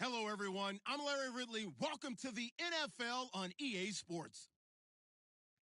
Hello, everyone. I'm Larry Ridley. Welcome to the NFL on EA Sports.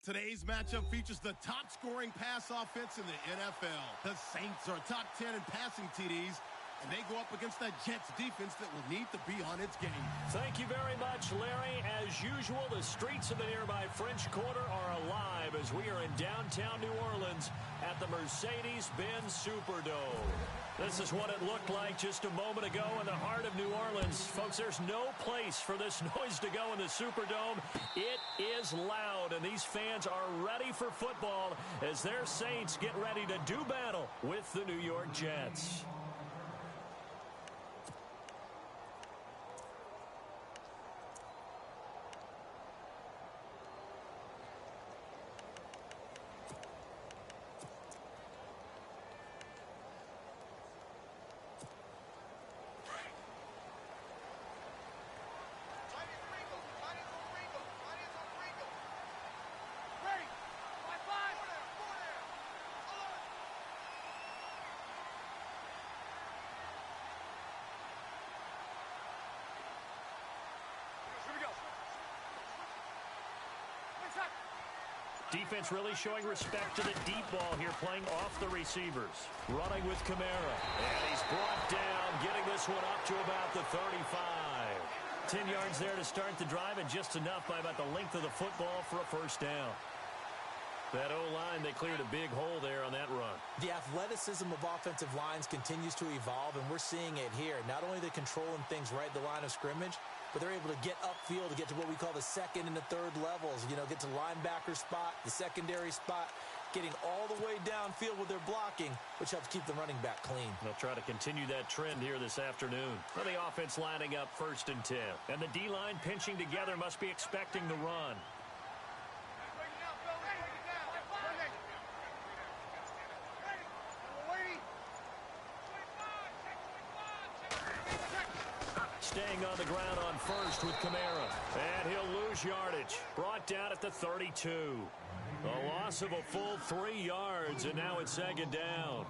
Today's matchup features the top-scoring pass offense in the NFL. The Saints are top 10 in passing TDs, and they go up against that Jets defense that will need to be on its game. Thank you very much, Larry. As usual, the streets of the nearby French Quarter are alive as we are in downtown New Orleans at the Mercedes-Benz Superdome. This is what it looked like just a moment ago in the heart of New Orleans. Folks, there's no place for this noise to go in the Superdome. It is loud, and these fans are ready for football as their Saints get ready to do battle with the New York Jets. Defense really showing respect to the deep ball here, playing off the receivers. Running with Kamara. And he's brought down, getting this one up to about the 35. 10 yards there to start the drive, and just enough by about the length of the football for a first down. That O-line, they cleared a big hole there on that run. The athleticism of offensive lines continues to evolve, and we're seeing it here. Not only are they controlling things right at the line of scrimmage, but they're able to get upfield to get to what we call the second and the third levels. You know, get to linebacker spot, the secondary spot, getting all the way downfield with their blocking, which helps keep the running back clean. They'll try to continue that trend here this afternoon. Well, the offense lining up 1st and 10. And the D-line pinching together, must be expecting the run. Staying on the ground on first with Kamara. And he'll lose yardage. Brought down at the 32. A loss of a full 3 yards, and now it's 2nd down.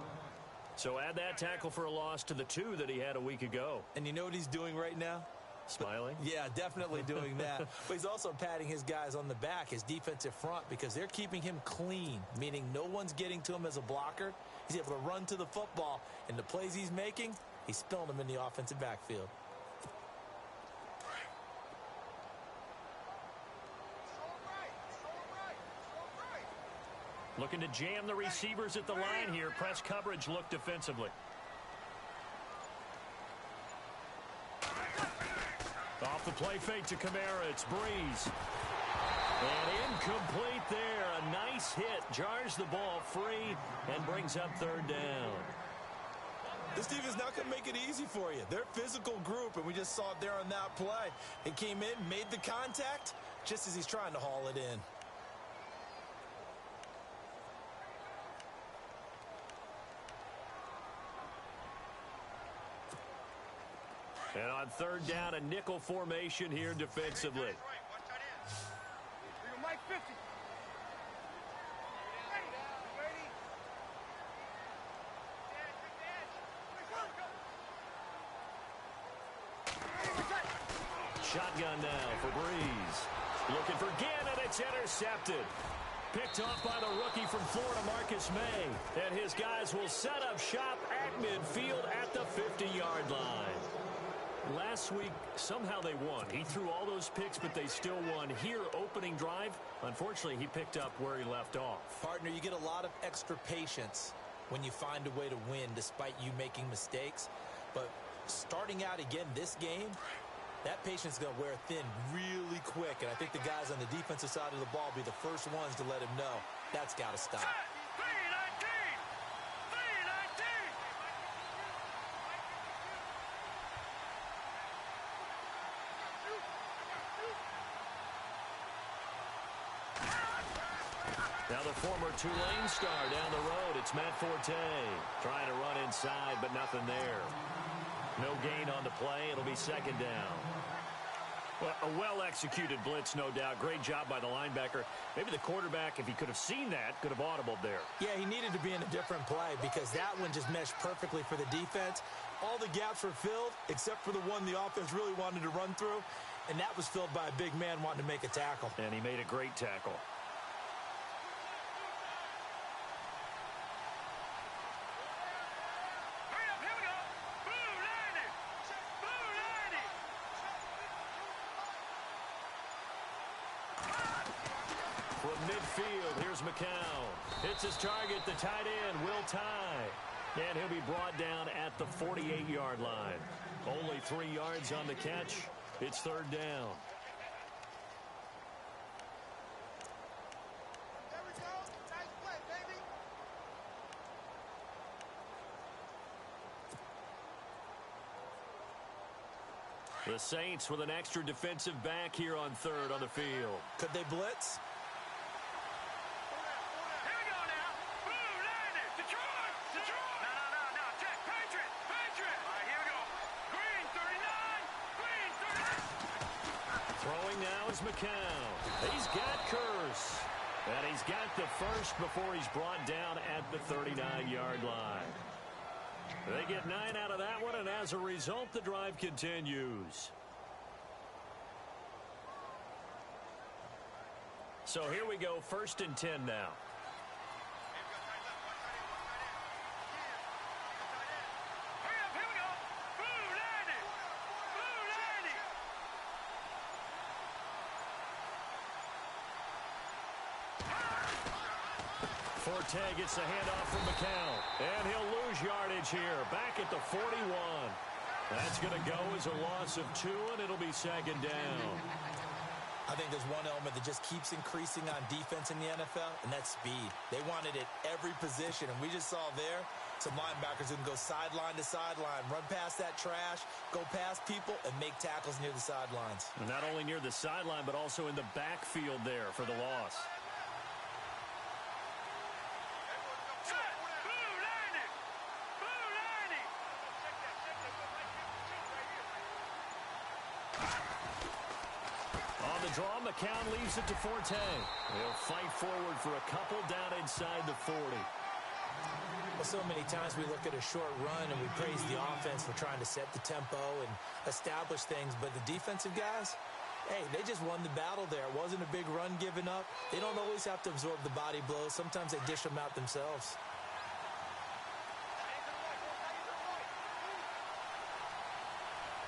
So add that tackle for a loss to the 2 that he had a week ago. And you know what he's doing right now? Smiling? Yeah, definitely doing that. But he's also patting his guys on the back, his defensive front, because they're keeping him clean, meaning no one's getting to him as a blocker. He's able to run to the football, and the plays he's making, he's spilling them in the offensive backfield. Looking to jam the receivers at the line here. Press coverage look defensively. Off the play fake to Kamara. It's Breeze. And incomplete there. A nice hit. Jars the ball free and brings up 3rd down. This defense not going to make it easy for you. They're a physical group, and we just saw it there on that play. It came in, made the contact, just as he's trying to haul it in. And on 3rd down, a nickel formation here defensively. Mike 50. Shotgun now for Breeze. Looking for Gannon. It's intercepted. Picked off by the rookie from Florida, Marcus May. And his guys will set up shop at midfield at the 50-yard line. Last week, somehow they won. He threw all those picks, but they still won. Here, opening drive, unfortunately, he picked up where he left off. Partner, you get a lot of extra patience when you find a way to win despite you making mistakes. But starting out again this game, that patience is going to wear thin really quick. And I think the guys on the defensive side of the ball will be the first ones to let him know that's got to stop. Now the former Tulane star down the road. It's Matt Forte trying to run inside, but nothing there. No gain on the play. It'll be 2nd down. Well, a well-executed blitz, no doubt. Great job by the linebacker. Maybe the quarterback, if he could have seen that, could have audibled there. Yeah, he needed to be in a different play because that one just meshed perfectly for the defense. All the gaps were filled except for the one the offense really wanted to run through, and that was filled by a big man wanting to make a tackle. And he made a great tackle. From midfield, here's McCown. Hits his target, the tight end, Will Tye. And he'll be brought down at the 48-yard line. Only 3 yards on the catch. It's third down. There we go. Nice play, baby. The Saints with an extra defensive back here on third on the field. Could they blitz? Here we go now. Boom, landed. Detroit. Detroit. No. Check. Patriot. All right, here we go. Green, 39. Green, 39. Throwing now is McCown. He's got Curse. And he's got the first before he's brought down at the 39-yard line. They get 9 out of that one, and as a result, the drive continues. So here we go, 1st and 10 now. Hurry up, here we go. Boom, landed. Boom, landed. Forte gets the handoff from McCown, and he'll lose yardage here, back at the 41. That's going to go as a loss of 2, and it'll be 2nd down. I think there's one element that just keeps increasing on defense in the NFL, and that's speed. They want it at every position, and we just saw there some linebackers who can go sideline to sideline, run past that trash, go past people, and make tackles near the sidelines. And not only near the sideline, but also in the backfield there for the loss. Set. Boom, landed. Boom, landed. On the draw, McCown leaves it to Forte. He'll fight forward for a couple down inside the 40. Well, so many times we look at a short run and we praise the offense for trying to set the tempo and establish things, but the defensive guys, hey, they just won the battle there. It wasn't a big run given up. They don't always have to absorb the body blows. Sometimes they dish them out themselves.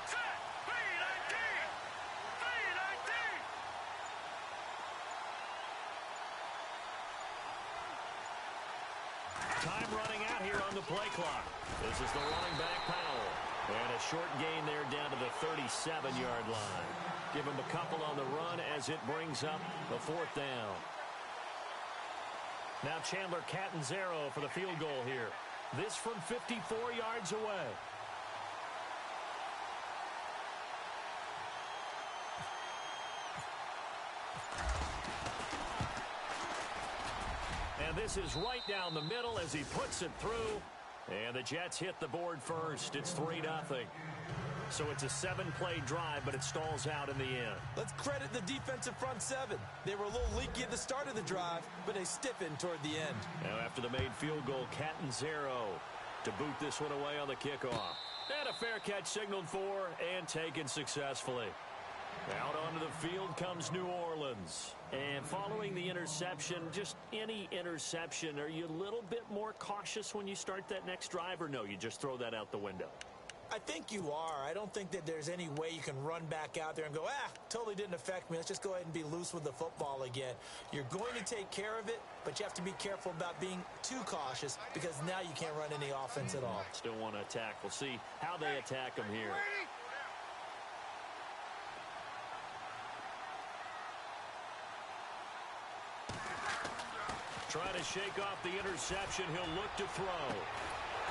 Set. 319. 319. Time running out here on the play clock. This is the running back, Powell. And a short gain there down to the 37-yard line. Give him a couple on the run as it brings up the 4th down. Now Chandler Catanzaro for the field goal here. This from 54 yards away. And this is right down the middle as he puts it through. And the Jets hit the board first. It's 3-0. So it's a 7-play drive, but it stalls out in the end. Let's credit the defensive front 7. They were a little leaky at the start of the drive, but they stiffened toward the end. Now after the made field goal, Catanzaro to boot this one away on the kickoff. And a fair catch signaled for and taken successfully. Out onto the field comes New Orleans. And following the interception, just any interception, are you a little bit more cautious when you start that next drive, or no, you just throw that out the window? I think you are. I don't think that there's any way you can run back out there and go, totally didn't affect me. Let's just go ahead and be loose with the football again. You're going to take care of it, but you have to be careful about being too cautious because now you can't run any offense at all. Still want to attack. We'll see how they attack them here. Trying to shake off the interception. He'll look to throw.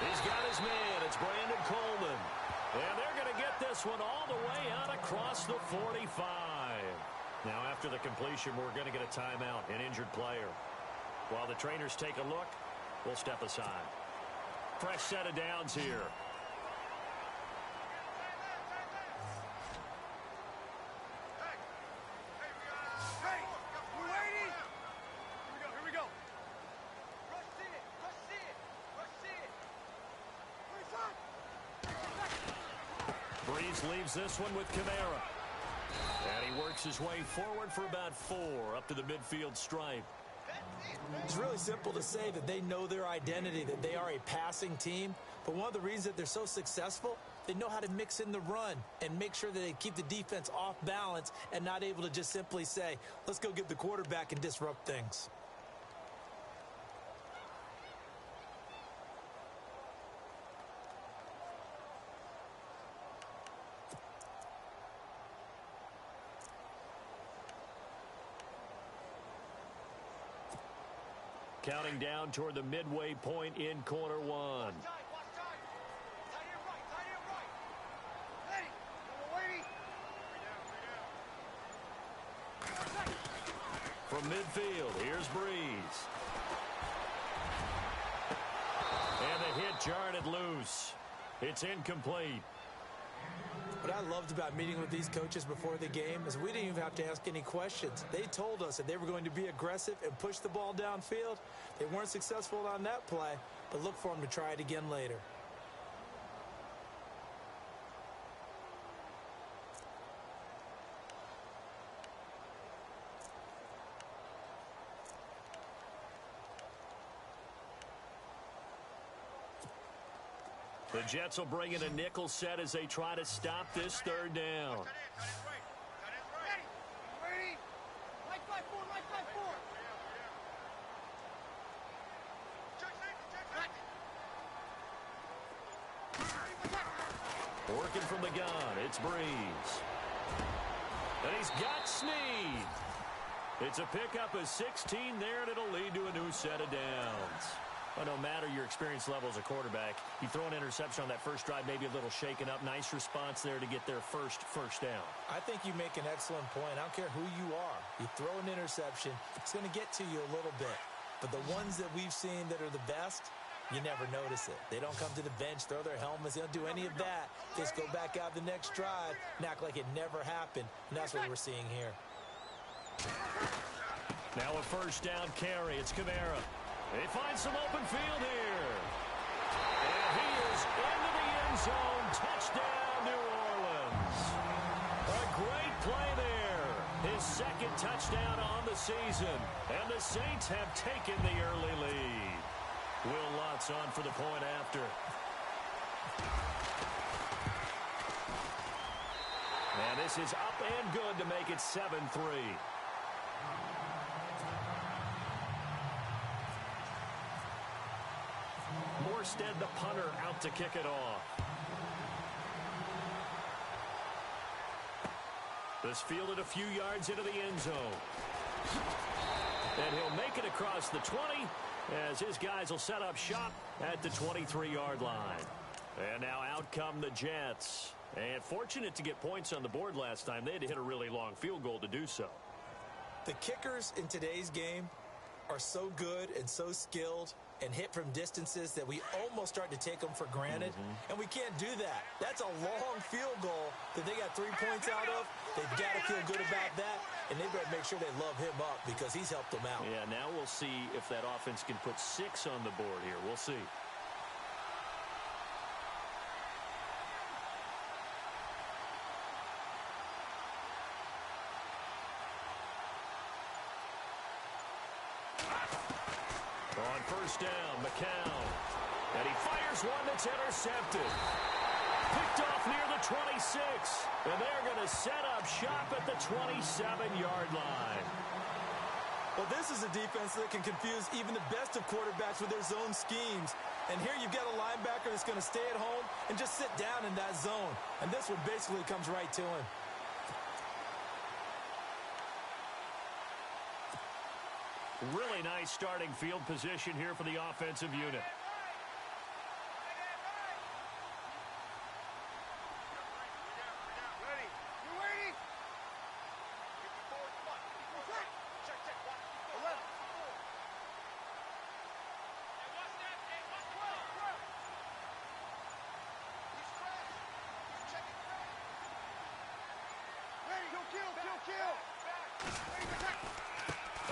He's got his man. It's Brandon Coleman. And they're going to get this one all the way out across the 45. Now, after the completion, we're going to get a timeout, an injured player. While the trainers take a look, we'll step aside. Fresh set of downs here. Breeze leaves this one with Kamara. And he works his way forward for about 4 up to the midfield stripe. It's really simple to say that they know their identity, that they are a passing team. But one of the reasons that they're so successful, they know how to mix in the run and make sure that they keep the defense off balance and not able to just simply say, let's go get the quarterback and disrupt things. Counting down toward the midway point in quarter one. From midfield, here's Breeze. And the hit jarred it loose. It's incomplete. What I loved about meeting with these coaches before the game is we didn't even have to ask any questions. They told us that they were going to be aggressive and push the ball downfield. They weren't successful on that play, but look for them to try it again later. The Jets will bring in a nickel set as they try to stop this third down. Working from the gun, it's Breeze. And he's got Snead. It's a pickup of 16 there, and it'll lead to a new set of downs. Well, no matter your experience level as a quarterback, you throw an interception on that first drive, maybe a little shaken up. Nice response there to get their first down. I think you make an excellent point. I don't care who you are. You throw an interception, it's going to get to you a little bit. But the ones that we've seen that are the best, you never notice it. They don't come to the bench, throw their helmets. They don't do any of that. Just go back out the next drive and act like it never happened. And that's what we're seeing here. Now a first down carry. It's Kamara. They find some open field here. And he is into the end zone. Touchdown, New Orleans. A great play there. His second touchdown on the season. And the Saints have taken the early lead. Will Lutz on for the point after. And this is up and good to make it 7-3. Morstead, the punter, out to kick it off. This fielded a few yards into the end zone. And he'll make it across the 20 as his guys will set up shop at the 23-yard line. And now out come the Jets. And fortunate to get points on the board last time. They had to hit a really long field goal to do so. The kickers in today's game are so good and so skilled and hit from distances that we almost start to take them for granted. And we can't do that. That's a long field goal that they got 3 points out of. They've got to feel good about that, and they better make sure they love him up because he's helped them out. Yeah, now we'll see if that offense can put 6 on the board here. We'll see. On first down, McCown. And he fires one that's intercepted. Picked off near the 26. And they're going to set up shop at the 27-yard line. Well, this is a defense that can confuse even the best of quarterbacks with their zone schemes. And here you've got a linebacker that's going to stay at home and just sit down in that zone. And this one basically comes right to him. Really nice starting field position here for the offensive unit.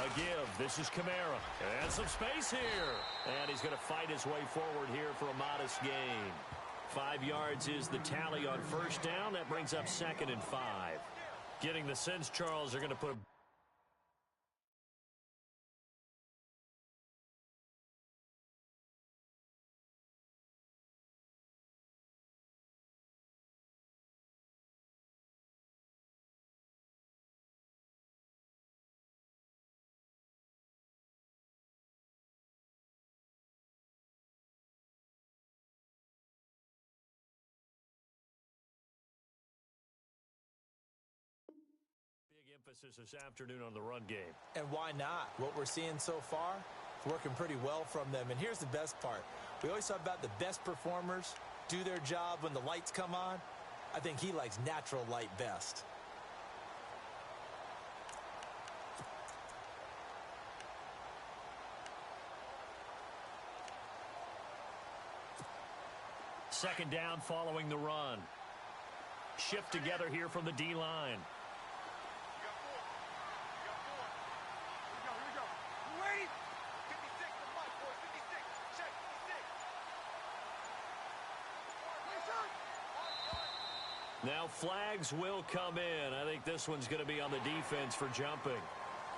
A give. This is Kamara. And some space here. And he's going to fight his way forward here for a modest gain. 5 yards is the tally on first down. That brings up 2nd and 5. Getting the sense, Charles, they're going to put a emphasis this afternoon on the run game. And why not? What we're seeing so far, it's working pretty well from them. And here's the best part. We always talk about the best performers do their job when the lights come on. I think he likes natural light best. Second down following the run. Shift together here from the D-line. Now flags will come in. I think this one's going to be on the defense for jumping.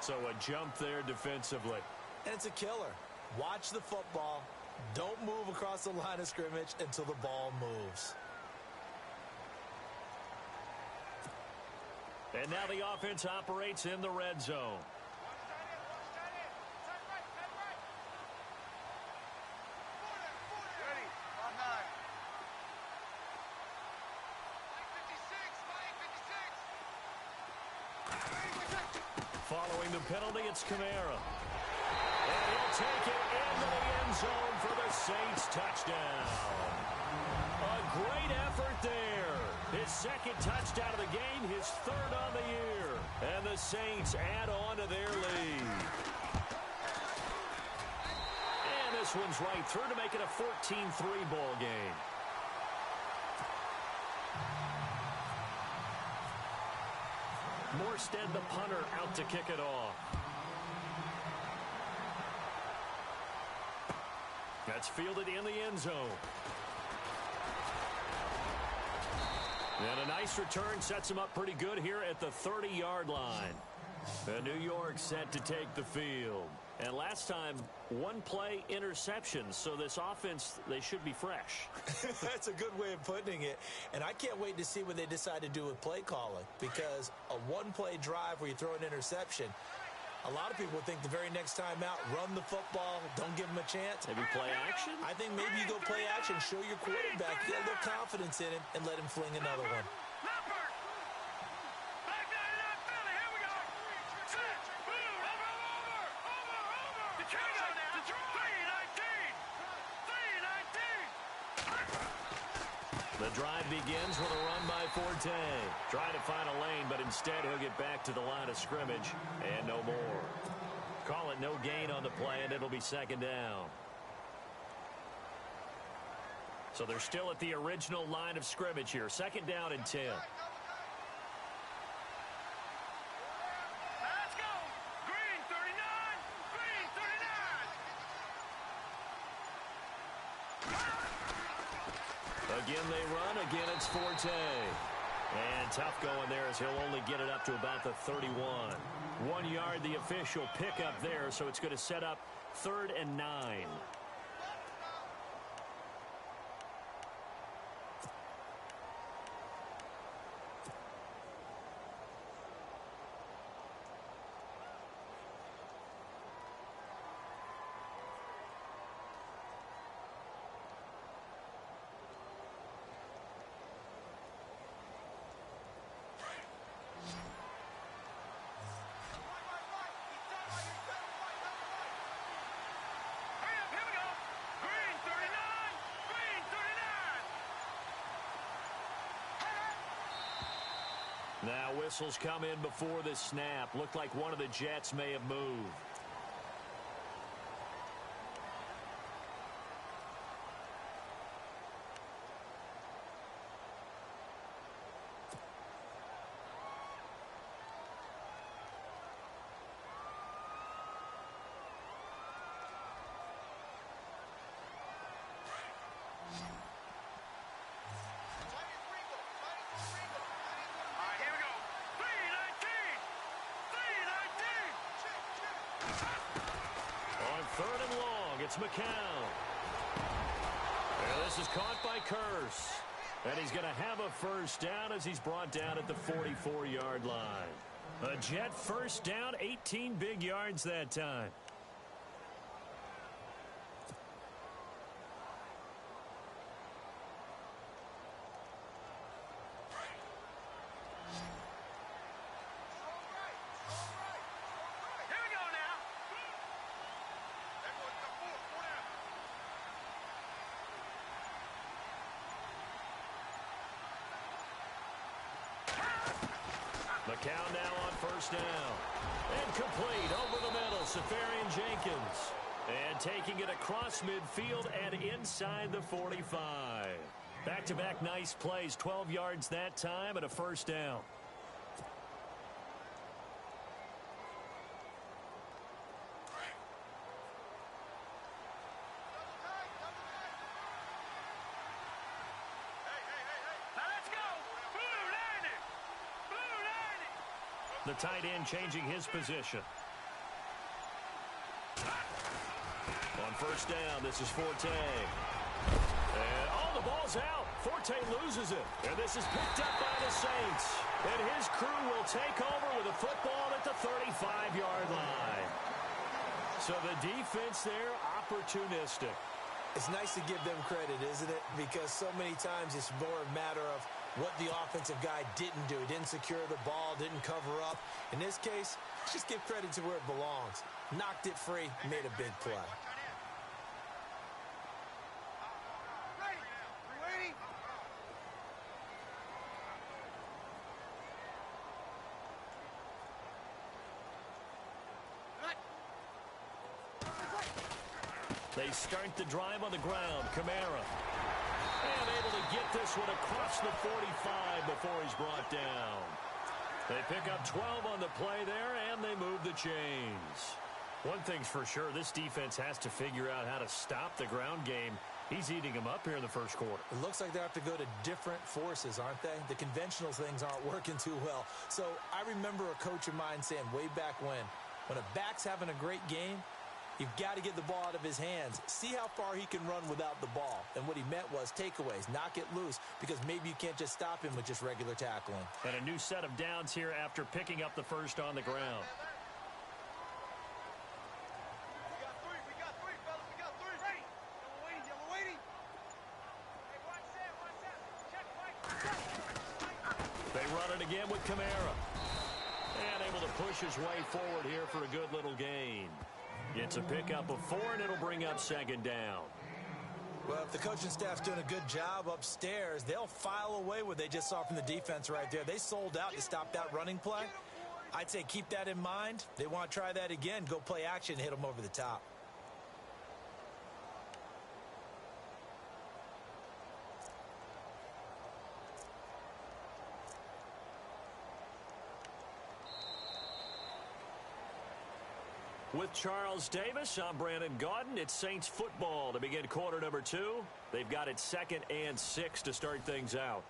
So a jump there defensively. And it's a killer. Watch the football. Don't move across the line of scrimmage until the ball moves. And now the offense operates in the red zone. Following the penalty, it's Kamara. And he'll take it into the end zone for the Saints touchdown. A great effort there. His second touchdown of the game, his third on the year. And the Saints add on to their lead. And this one's right through to make it a 14-3 ball game. Morstead, the punter, out to kick it off. That's fielded in the end zone. And a nice return sets him up pretty good here at the 30-yard line. And New York set to take the field. And last time, one-play interception. So this offense, they should be fresh. That's a good way of putting it. And I can't wait to see what they decide to do with play calling. Because a one-play drive where you throw an interception, a lot of people think the very next time out, run the football, don't give them a chance. Maybe play action? I think maybe you go play action, show your quarterback, get a little confidence in him, and let him fling another one. The drive begins with a run by Forte. Trying to find a lane, but instead he'll get back to the line of scrimmage and no more. Call it no gain on the play, and it'll be second down. So they're still at the original line of scrimmage here. Second down and 10. Let's go! Green 39! Green 39! Again they run. Again it's Forte. And tough going there as he'll only get it up to about the 31. 1 yard the official pickup there, so it's going to set up 3rd and 9. Now whistles come in before the snap. Looked like one of the Jets may have moved. third and long. It's McCown. And this is caught by Curse. And he's going to have a first down as he's brought down at the 44-yard line. A Jet first down, 18 big yards that time. McCown now on first down. Incomplete over the middle, Safarian-Jenkins. And taking it across midfield and inside the 45. Back-to-back nice plays, 12 yards that time and a first down. The tight end changing his position. On first down, this is Forte. And, the ball's out. Forte loses it. And this is picked up by the Saints. And his crew will take over with a football at the 35-yard line. So the defense there, opportunistic. It's nice to give them credit, isn't it? Because so many times it's more a matter of what the offensive guy didn't do. Didn't secure the ball, didn't cover up. In this case, just give credit to where it belongs. Knocked it free, made a big play. They start the drive on the ground. Camara. And able to get this one across the 45 before he's brought down. They pick up 12 on the play there, and they move the chains. One thing's for sure, this defense has to figure out how to stop the ground game. He's eating them up here in the first quarter. It looks like they have to go to different forces, aren't they? The conventional things aren't working too well. So I remember a coach of mine saying way back when a back's having a great game, you've got to get the ball out of his hands. See how far he can run without the ball. And what he meant was takeaways, knock it loose, because maybe you can't just stop him with just regular tackling. And a new set of downs here after picking up the first on the ground. We got three, fellas. We got three. Ready. Yellow waiting. Hey, watch that. Check, Mike. They run it again with Camara. And able to push his way forward here for a good little gain. It's a pickup of 4, and it'll bring up second down. Well, if the coaching staff's doing a good job upstairs, they'll file away what they just saw from the defense right there. They sold out to stop that running play. I'd say keep that in mind. They want to try that again. Go play action, hit them over the top. With Charles Davis, I'm Brandon Gaudin. It's Saints football to begin quarter number 2. They've got it 2nd and 6 to start things out.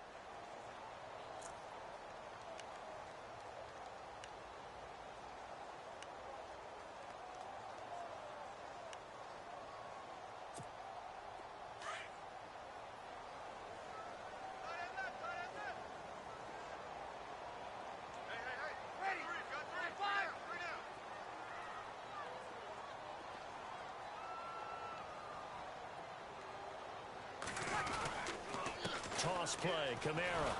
Toss play, Camara.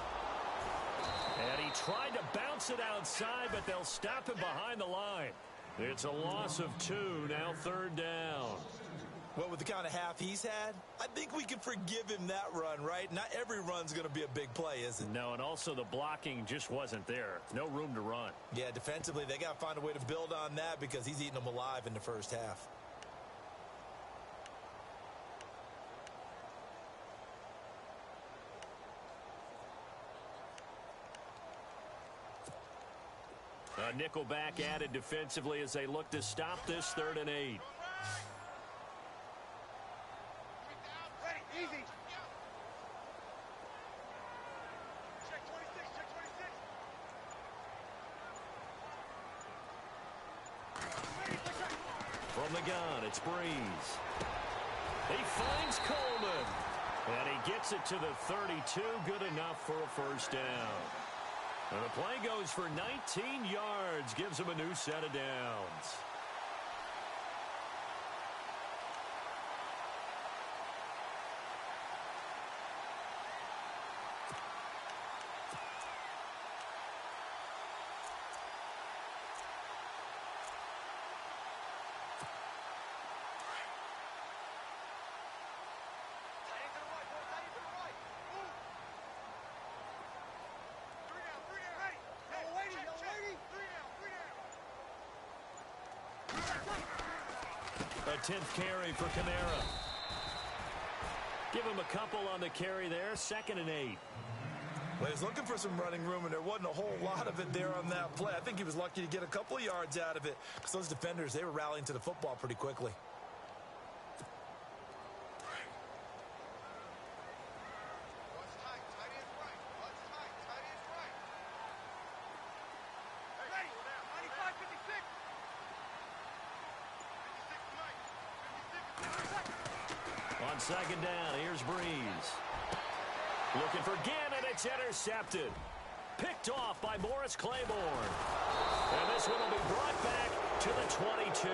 And he tried to bounce it outside, but they'll stop him behind the line. It's a loss of 2, now 3rd down. Well, with the kind of half he's had, I think we can forgive him that run, right? Not every run's going to be a big play, is it? No, and also the blocking just wasn't there. No room to run. Yeah, defensively, they got to find a way to build on that because he's eating them alive in the first half. A nickel back added defensively as they look to stop this 3rd and 8. Ready, easy. Check 26, check 26. From From the gun, it's Breeze. He finds Coleman. And he gets it to the 32. Good enough for a first down. And the play goes for 19 yards. Gives him a new set of downs. A 10th carry for Kamara. Give him a couple on the carry there. 2nd and 8. Well, he was looking for some running room, and there wasn't a whole lot of it there on that play. I think he was lucky to get a couple of yards out of it because those defenders, they were rallying to the football pretty quickly. On 2nd down, here's Breeze. Looking for Gannon, it's intercepted. Picked off by Morris Claiborne. And this one will be brought back to the 22.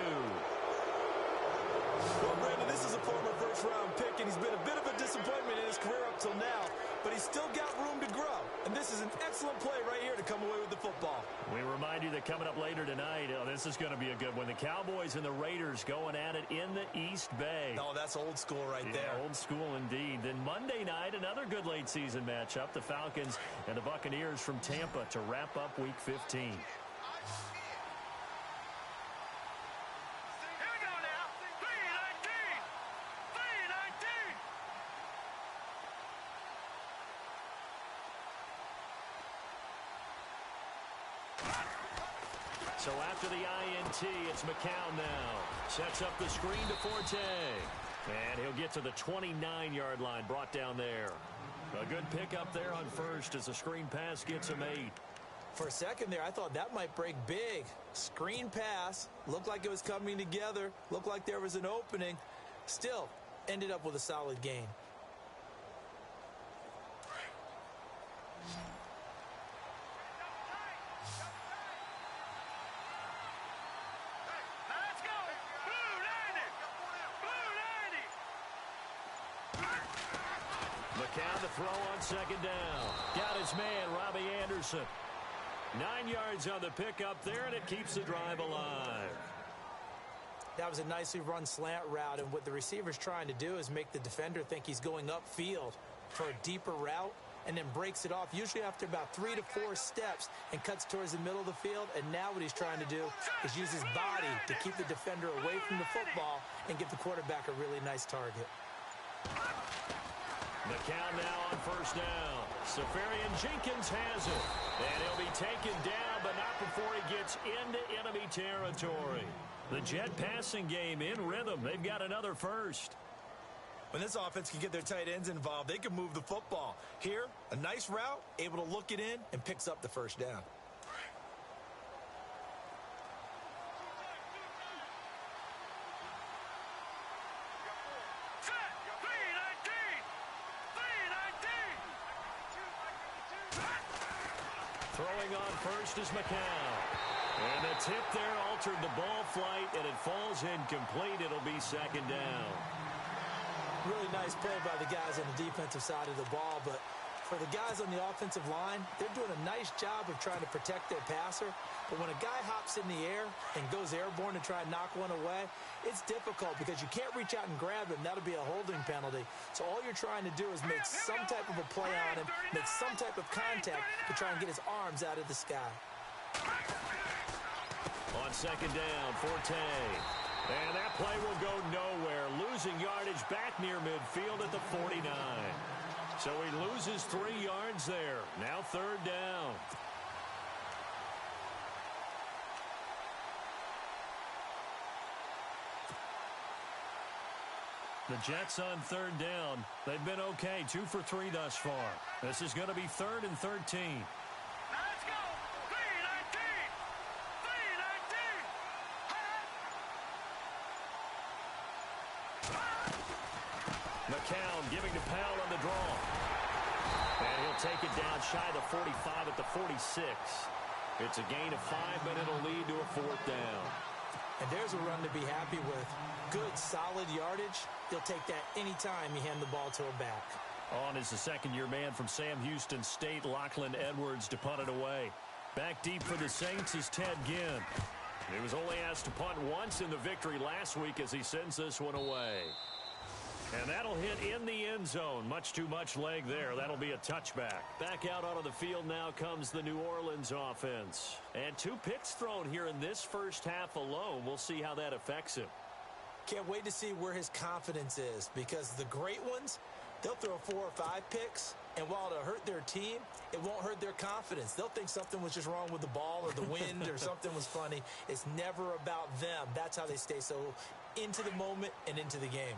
Well, Brandon, this is a former first-round pick, and he's been a bit of a disappointment in his career up till now, but he's still got room to grow. And this is an excellent play right here to come away with the football. We remind you that coming up later tonight, this is going to be a good one. The Cowboys and the Raiders going at it in the East Bay. Oh, that's old school right there. Old school indeed. Then Monday night, another good late-season matchup. The Falcons and the Buccaneers from Tampa to wrap up Week 15. So after the INT, it's McCown now. Sets up the screen to Forte. And he'll get to the 29-yard line, brought down there. A good pickup there on first as the screen pass gets him 8. For a second there, I thought that might break big. Screen pass. Looked like it was coming together. Looked like there was an opening. Still, ended up with a solid gain. McCown to throw on 2nd down. Got his man, Robbie Anderson. 9 yards on the pickup there, and it keeps the drive alive. That was a nicely run slant route, and what the receiver's trying to do is make the defender think he's going upfield for a deeper route, and then breaks it off, usually after about 3 to 4 steps, and cuts towards the middle of the field. And now what he's trying to do is use his body to keep the defender away from the football and give the quarterback a really nice target. McCown now on 1st down. Safarian Jenkins has it. And he'll be taken down, but not before he gets into enemy territory. The Jet passing game in rhythm. They've got another first. When this offense can get their tight ends involved, they can move the football. Here, a nice route, able to look it in, and picks up the first down. Throwing on first is McCown. And the tip there altered the ball flight, and it falls incomplete. It'll be 2nd down. Really nice play by the guys on the defensive side of the ball, but for the guys on the offensive line, they're doing a nice job of trying to protect their passer. But when a guy hops in the air and goes airborne to try and knock one away, it's difficult because you can't reach out and grab him. That'll be a holding penalty. So all you're trying to do is make some type of a play on him, make some type of contact to try and get his arms out of the sky. On 2nd down, Forte. And that play will go nowhere. Losing yardage back near midfield at the 49. So he loses 3 yards there. Now 3rd down. The Jets on 3rd down. They've been okay, 2 for 3 thus far. This is going to be 3rd and 13. Brown giving to Powell on the draw. And he'll take it down shy of the 45 at the 46. It's a gain of 5, but it'll lead to a 4th down. And there's a run to be happy with. Good, solid yardage. He'll take that anytime you hand the ball to a back. On is the second-year man from Sam Houston State, Lachlan Edwards, to punt it away. Back deep for the Saints is Ted Ginn. He was only asked to punt once in the victory last week as he sends this one away. And that'll hit in the end zone. Much too much leg there. That'll be a touchback. Back out onto the field now comes the New Orleans offense. And 2 picks thrown here in this first half alone. We'll see how that affects him. Can't wait to see where his confidence is, because the great ones, they'll throw 4 or 5 picks, and while it'll hurt their team, it won't hurt their confidence. They'll think something was just wrong with the ball or the wind or something was funny. It's never about them. That's how they stay so into the moment and into the game.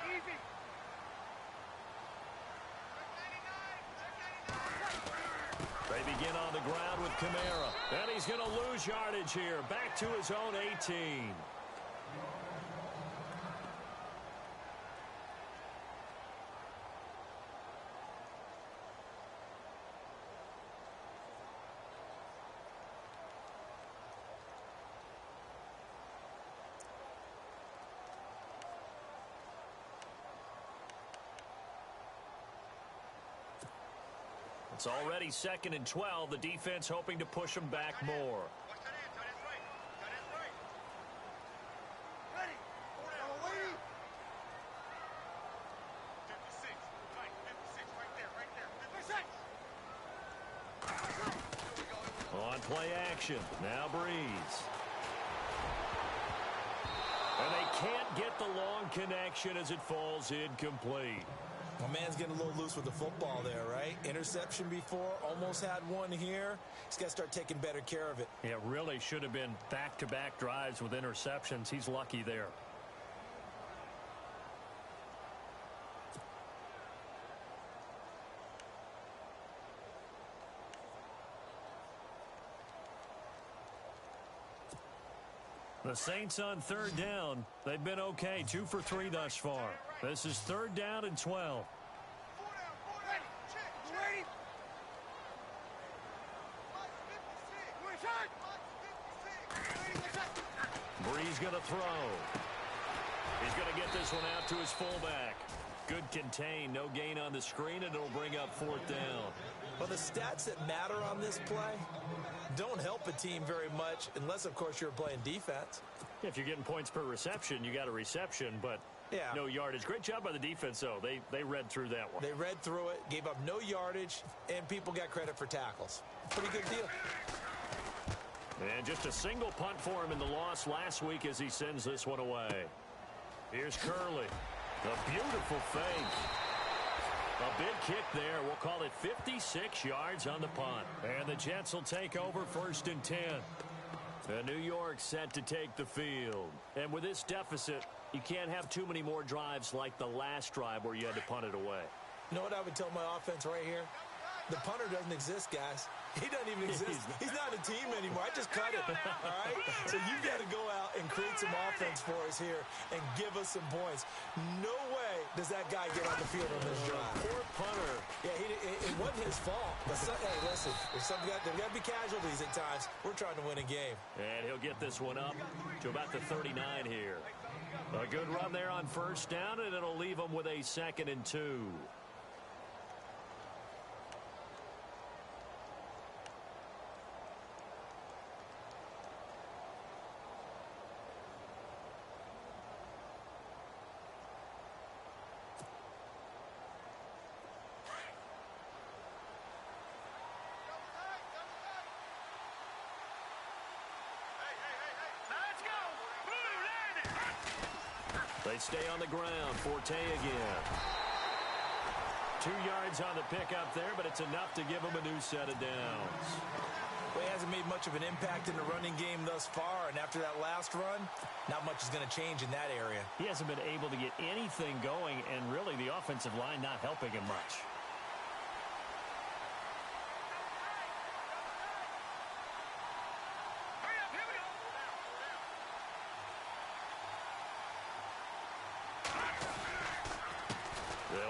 Easy. They begin on the ground with Kamara. And he's going to lose yardage here. Back to his own 18. It's already 2nd and 12. The defense hoping to push them back more. On play action. Now Breeze. And they can't get the long connection as it falls incomplete. My man's getting a little loose with the football there, right? Interception before, almost had one here. He's got to start taking better care of it. Yeah, really should have been back-to-back drives with interceptions. He's lucky there. The Saints on 3rd down. They've been okay, 2 for 3 thus far. This is 3rd down and 12. Breeze going to throw. He's going to get this one out to his fullback. Good contain, no gain on the screen, and it'll bring up 4th down. Well, the stats that matter on this play don't help a team very much unless, of course, you're playing defense. If you're getting points per reception, you got a reception, but no yardage. Great job by the defense, though. They read through that one. They read through it, gave up no yardage, and people got credit for tackles. Pretty good deal. And just a single punt for him in the loss last week as he sends this one away. Here's Curley. A beautiful fake. A big kick there. We'll call it 56 yards on the punt. And the Jets will take over 1st and 10. And New York set to take the field. And with this deficit, you can't have too many more drives like the last drive where you had to punt it away. You know what I would tell my offense right here? The punter doesn't exist, guys. He doesn't even exist. He's not a team anymore. I just cut it, all right? So you've got to go out and create some offense for us here and give us some points. No way does that guy get on the field on this drive. Poor punter. Yeah, it wasn't his fault. But hey, listen, there's got to be casualties at times. We're trying to win a game. And he'll get this one up to about the 39 here. A good run there on 1st down, and it'll leave him with a 2nd and 2. They stay on the ground. Forte again. 2 yards on the pickup there, but it's enough to give him a new set of downs. Well, he hasn't made much of an impact in the running game thus far, and after that last run, not much is going to change in that area. He hasn't been able to get anything going, and really the offensive line not helping him much.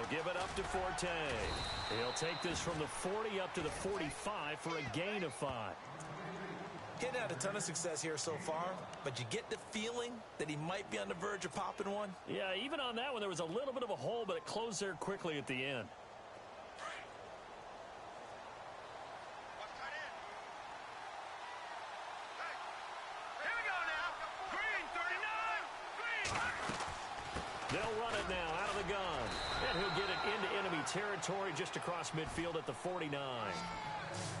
They'll give it up to Forte. He'll take this from the 40 up to the 45 for a gain of 5. He's had a ton of success here so far, but you get the feeling that he might be on the verge of popping one. Yeah, even on that one, there was a little bit of a hole, but it closed there quickly at the end. They'll run it now out of the gun. And he'll get it into enemy territory just across midfield at the 49.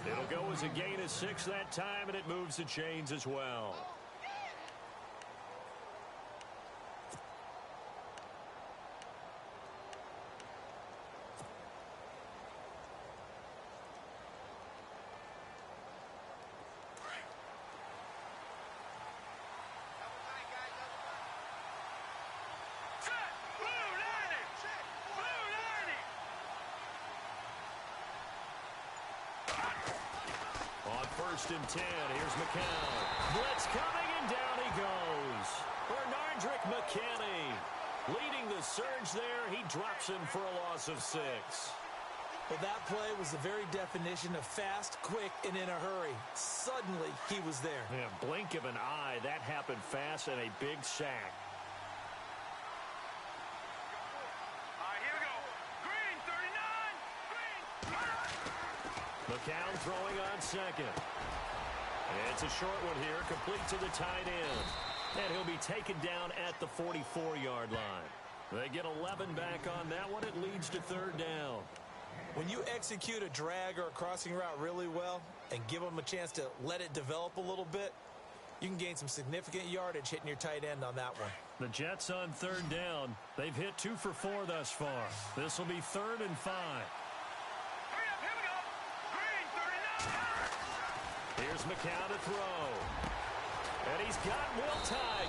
It'll go as a gain of 6 that time, and it moves the chains as well. First and 10. Here's McCown. Blitz coming, and down he goes. Bernardrick McKinney leading the surge there. He drops him for a loss of 6. Well, that play was the very definition of fast, quick, and in a hurry. Suddenly, he was there. Yeah, blink of an eye. That happened fast and a big sack. McCown throwing on second. It's a short one here, complete to the tight end. And he'll be taken down at the 44-yard line. They get 11 back on that one. It leads to third down. When you execute a drag or a crossing route really well and give them a chance to let it develop a little bit, you can gain some significant yardage hitting your tight end on that one. The Jets on third down. They've hit 2 for 4 thus far. This will be 3rd and 5. Here's McCown to throw. And he's got Will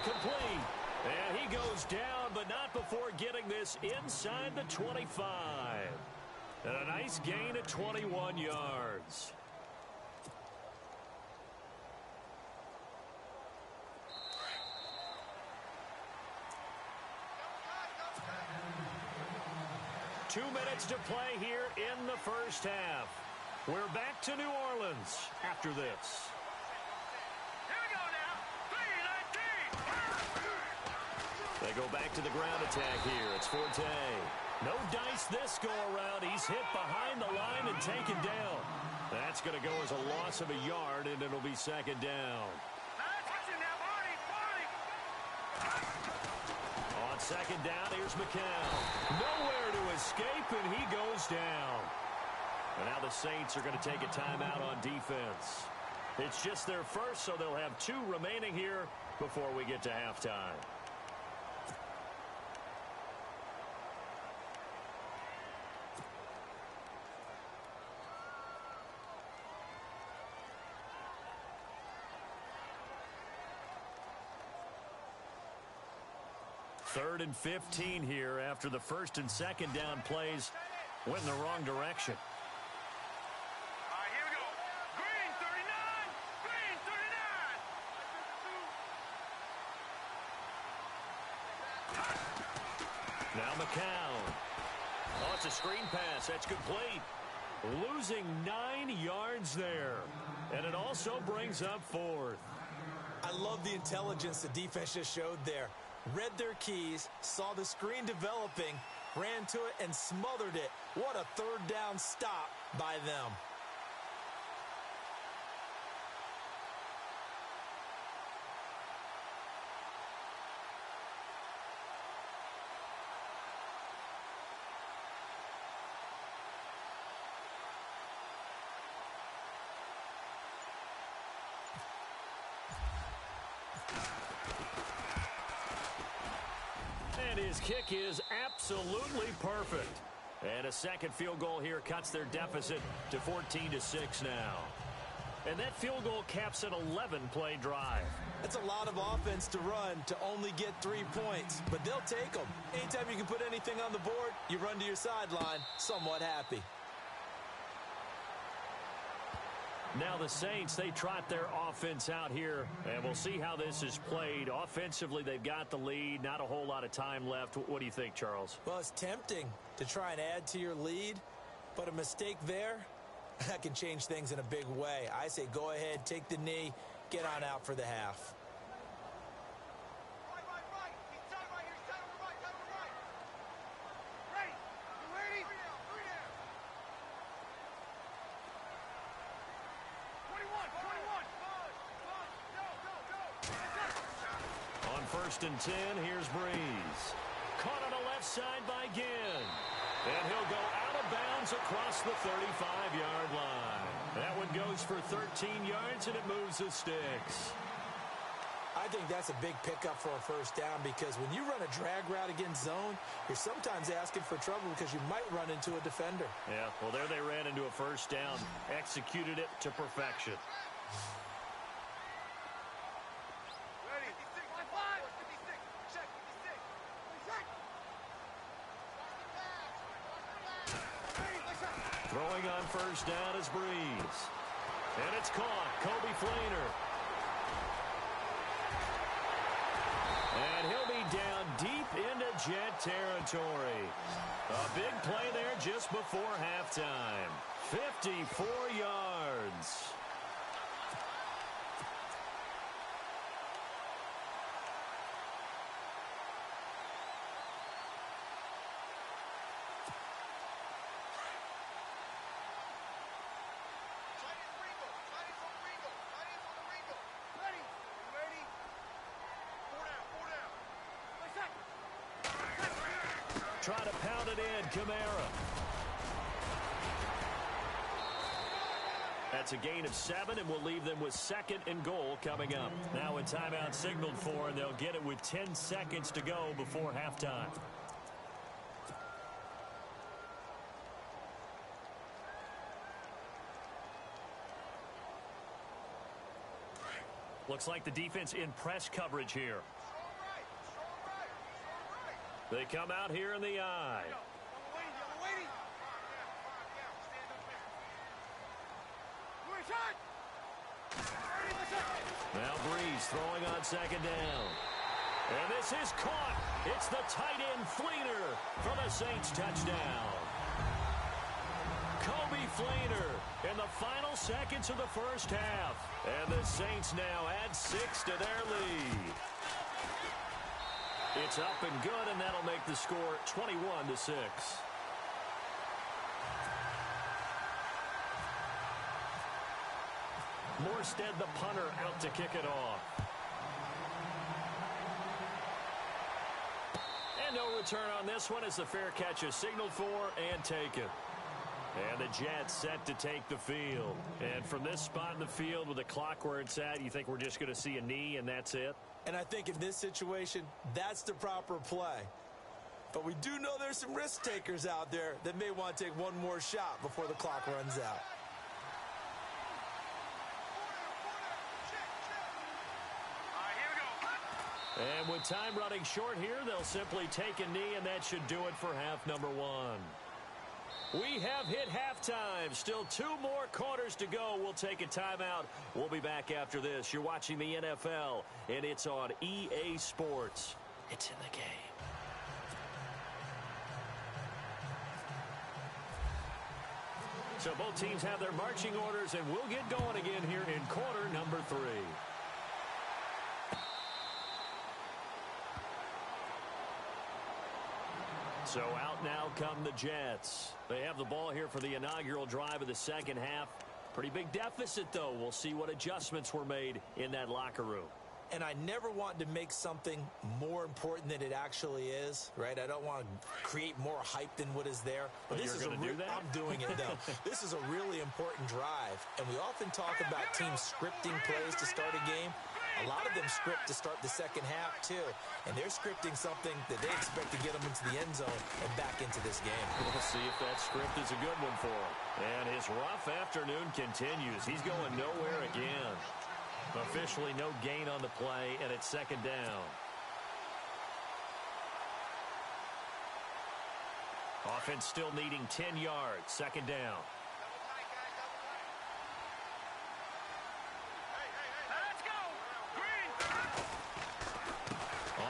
complete. And he goes down, but not before getting this inside the 25. And a nice gain of 21 yards. Two minutes to play here in the first half. We're back to New Orleans after this. Here we go now. 3-19. They go back to the ground attack here. It's Forte. No dice this go-around. He's hit behind the line and taken down. That's going to go as a loss of a yard, and it'll be second down. On second down, here's McCown. Nowhere to escape, and he goes down. And now the Saints are going to take a timeout on defense. It's just their first, so they'll have 2 remaining here before we get to halftime. Third and 15 here after the first and second down plays went in the wrong direction. Now McCown. Oh, it's a screen pass. That's complete. Losing 9 yards there. And it also brings up 4th. I love the intelligence the defense just showed there. Read their keys, saw the screen developing, ran to it, and smothered it. What a third down stop by them. And his kick is absolutely perfect. And a second field goal here cuts their deficit to 14-6 now. And that field goal caps an 11-play drive. That's a lot of offense to run to only get 3 points, but they'll take them. Anytime you can put anything on the board, you run to your sideline somewhat happy. Now the Saints, they trot their offense out here, and we'll see how this is played. Offensively, they've got the lead, not a whole lot of time left. What do you think, Charles? Well, it's tempting. to try and add to your lead, but a mistake there, that can change things in a big way. I say go ahead, take the knee, get on out for the half. On 1st and 10, here's Breeze. Caught on the left side by Ginn. And he'll go out of bounds across the 35-yard line. That one goes for 13 yards, and it moves the sticks. I think that's a big pickup for a first down because when you run a drag route against zone, you're sometimes asking for trouble because you might run into a defender. Yeah, well, there they ran into a first down, executed it to perfection. Throwing on first down is Breeze. And it's caught. Kobe Flainer. And he'll be down deep into Jet territory. A big play there just before halftime. 54 yards. Try to pound it in, Kamara. That's a gain of 7, and we'll leave them with 2nd and goal coming up. Now a timeout signaled for, and they'll get it with 10 seconds to go before halftime. Looks like the defense in press coverage here. They come out here in the eye. Now Breeze throwing on 2nd down. And this is caught. It's the tight end Fleener for the Saints touchdown. Kobe Fleener in the final seconds of the first half. And the Saints now add 6 to their lead. It's up and good, and that'll make the score 21-6. Morstead, the punter, out to kick it off. And no return on this one as the fair catch is signaled for and taken. And the Jets set to take the field. And from this spot in the field with the clock where it's at, you think we're just going to see a knee and that's it? And I think in this situation, that's the proper play. But we do know there's some risk takers out there that may want to take one more shot before the clock runs out. And with time running short here, they'll simply take a knee, and that should do it for half number 1. We have hit halftime. Still 2 more quarters to go. We'll take a timeout. We'll be back after this. You're watching the NFL, and it's on EA Sports. It's in the game. So both teams have their marching orders, and we'll get going again here in quarter number 3. So out now come the Jets. They have the ball here for the inaugural drive of the second half. Pretty big deficit, though. We'll see what adjustments were made in that locker room. And I never want to make something more important than it actually is, right? I don't want to create more hype than what is there. But this is I'm doing it, though. This is a really important drive. And we often talk about teams scripting plays to start a game. A lot of them script to start the second half, too. And they're scripting something that they expect to get them into the end zone and back into this game. We'll see if that script is a good one for him. And his rough afternoon continues. He's going nowhere again. Officially no gain on the play, and it's 2nd down. Offense still needing 10 yards. 2nd down. Let's go! Green!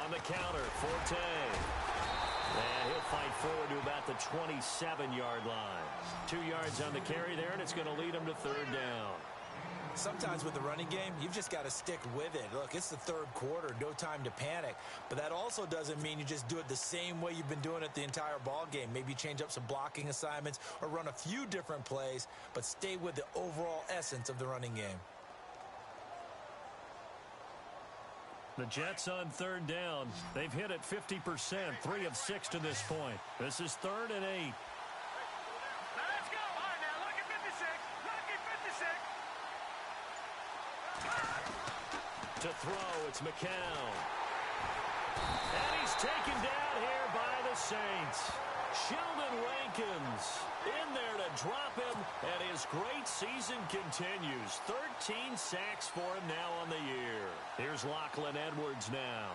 On the counter, Forte. And he'll fight forward to about the 27-yard line. 2 yards on the carry there, and it's going to lead him to third down. Sometimes with the running game, you've just got to stick with it. Look, it's the third quarter, no time to panic. But that also doesn't mean you just do it the same way you've been doing it the entire ball game. Maybe change up some blocking assignments or run a few different plays, but stay with the overall essence of the running game. The Jets on third down. They've hit it 50%, 3 of 6 to this point. This is 3rd and 8. Now let's go. All right, now look at 56. Look at 56. To throw, it's McCown. And he's taken down here by the Saints. Sheldon Rankins in there to drop him, and his great season continues. 13 sacks for him now on the year. Here's Lachlan Edwards now,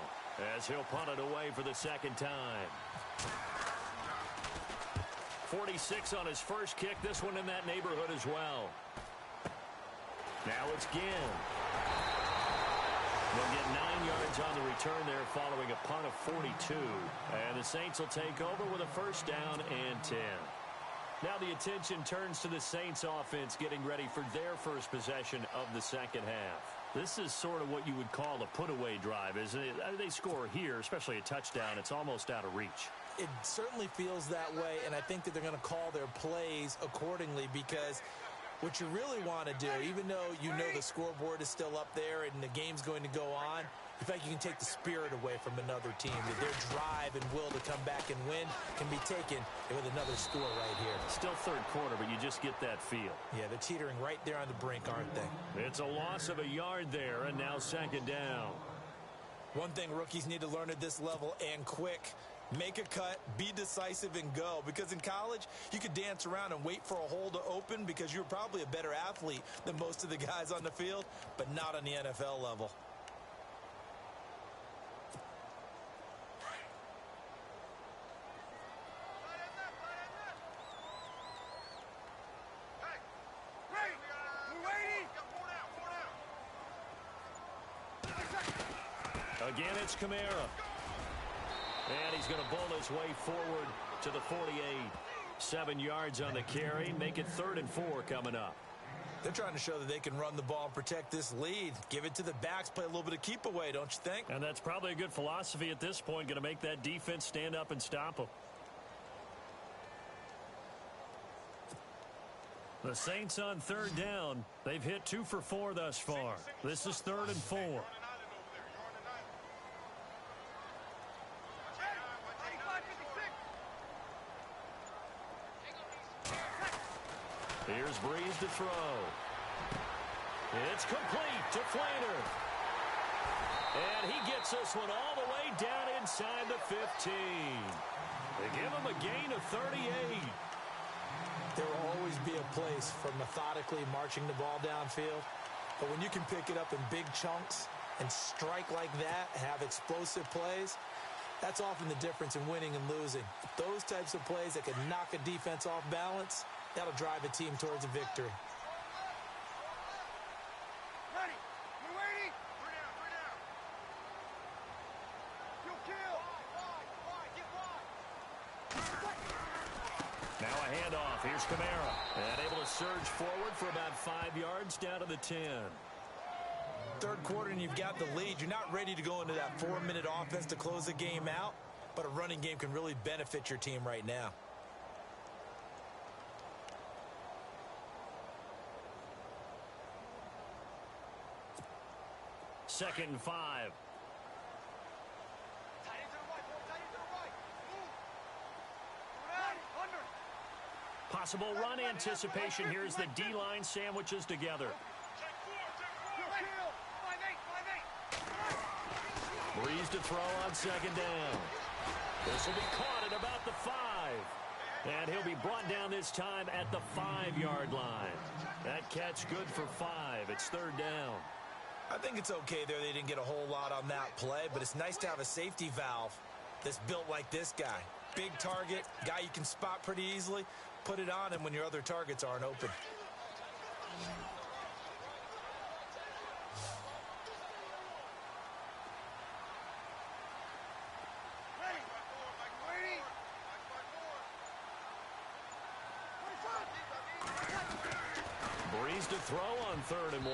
as he'll punt it away for the second time. 46 on his first kick, this one in that neighborhood as well. Now it's Ginn. They'll get 9 yards on the return there following a punt of 42. And the Saints will take over with a first down and 10. Now the attention turns to the Saints offense getting ready for their first possession of the second half. This is sort of what you would call a put-away drive, isn't it? They score here, especially a touchdown. It's almost out of reach. It certainly feels that way, and I think that they're going to call their plays accordingly because what you really want to do, even though you know the scoreboard is still up there and the game's going to go on, in fact, you can take the spirit away from another team. That their drive and will to come back and win can be taken with another score right here. Still third quarter, but you just get that feel. Yeah, they're teetering right there on the brink, aren't they? It's a loss of a yard there, and now second down. One thing rookies need to learn at this level, and quick, make a cut, be decisive, and go. Because in college, you could dance around and wait for a hole to open because you're probably a better athlete than most of the guys on the field, but not on the NFL level. Again, it's Kamara. And he's going to bowl his way forward to the 48. 7 yards on the carry. Make it 3rd and 4 coming up. They're trying to show that they can run the ball and protect this lead. Give it to the backs, play a little bit of keep away, don't you think? And that's probably a good philosophy at this point. Going to make that defense stand up and stop them. The Saints on third down. They've hit 2 for 4 thus far. This is 3rd and 4. Here's Breeze to throw. It's complete to Flainer. And he gets this one all the way down inside the 15. They give him a gain of 38. There will always be a place for methodically marching the ball downfield. But when you can pick it up in big chunks and strike like that, have explosive plays, that's often the difference in winning and losing. Those types of plays that can knock a defense off balance, that'll drive a team towards a victory. Ready. We're waiting. We're down. You'll kill. Wide. Get wide. Now a handoff. Here's Kamara. And able to surge forward for about 5 yards down to the 10. Third quarter and you've got the lead. You're not ready to go into that 4-minute offense to close the game out, but a running game can really benefit your team right now. Second and 5. Tight end to the right. Tight end to the right. Move. Right. Under. Possible run anticipation here as the D-line sandwiches together. Check 4. Breeze to throw on second down. This will be caught at about the 5. And he'll be brought down this time at the 5-yard line. That catch good for 5. It's third down. I think it's okay there. They didn't get a whole lot on that play, but it's nice to have a safety valve that's built like this guy. Big target, guy you can spot pretty easily. Put it on him when your other targets aren't open. Ready. Waiting. He's to throw on 3rd and 1.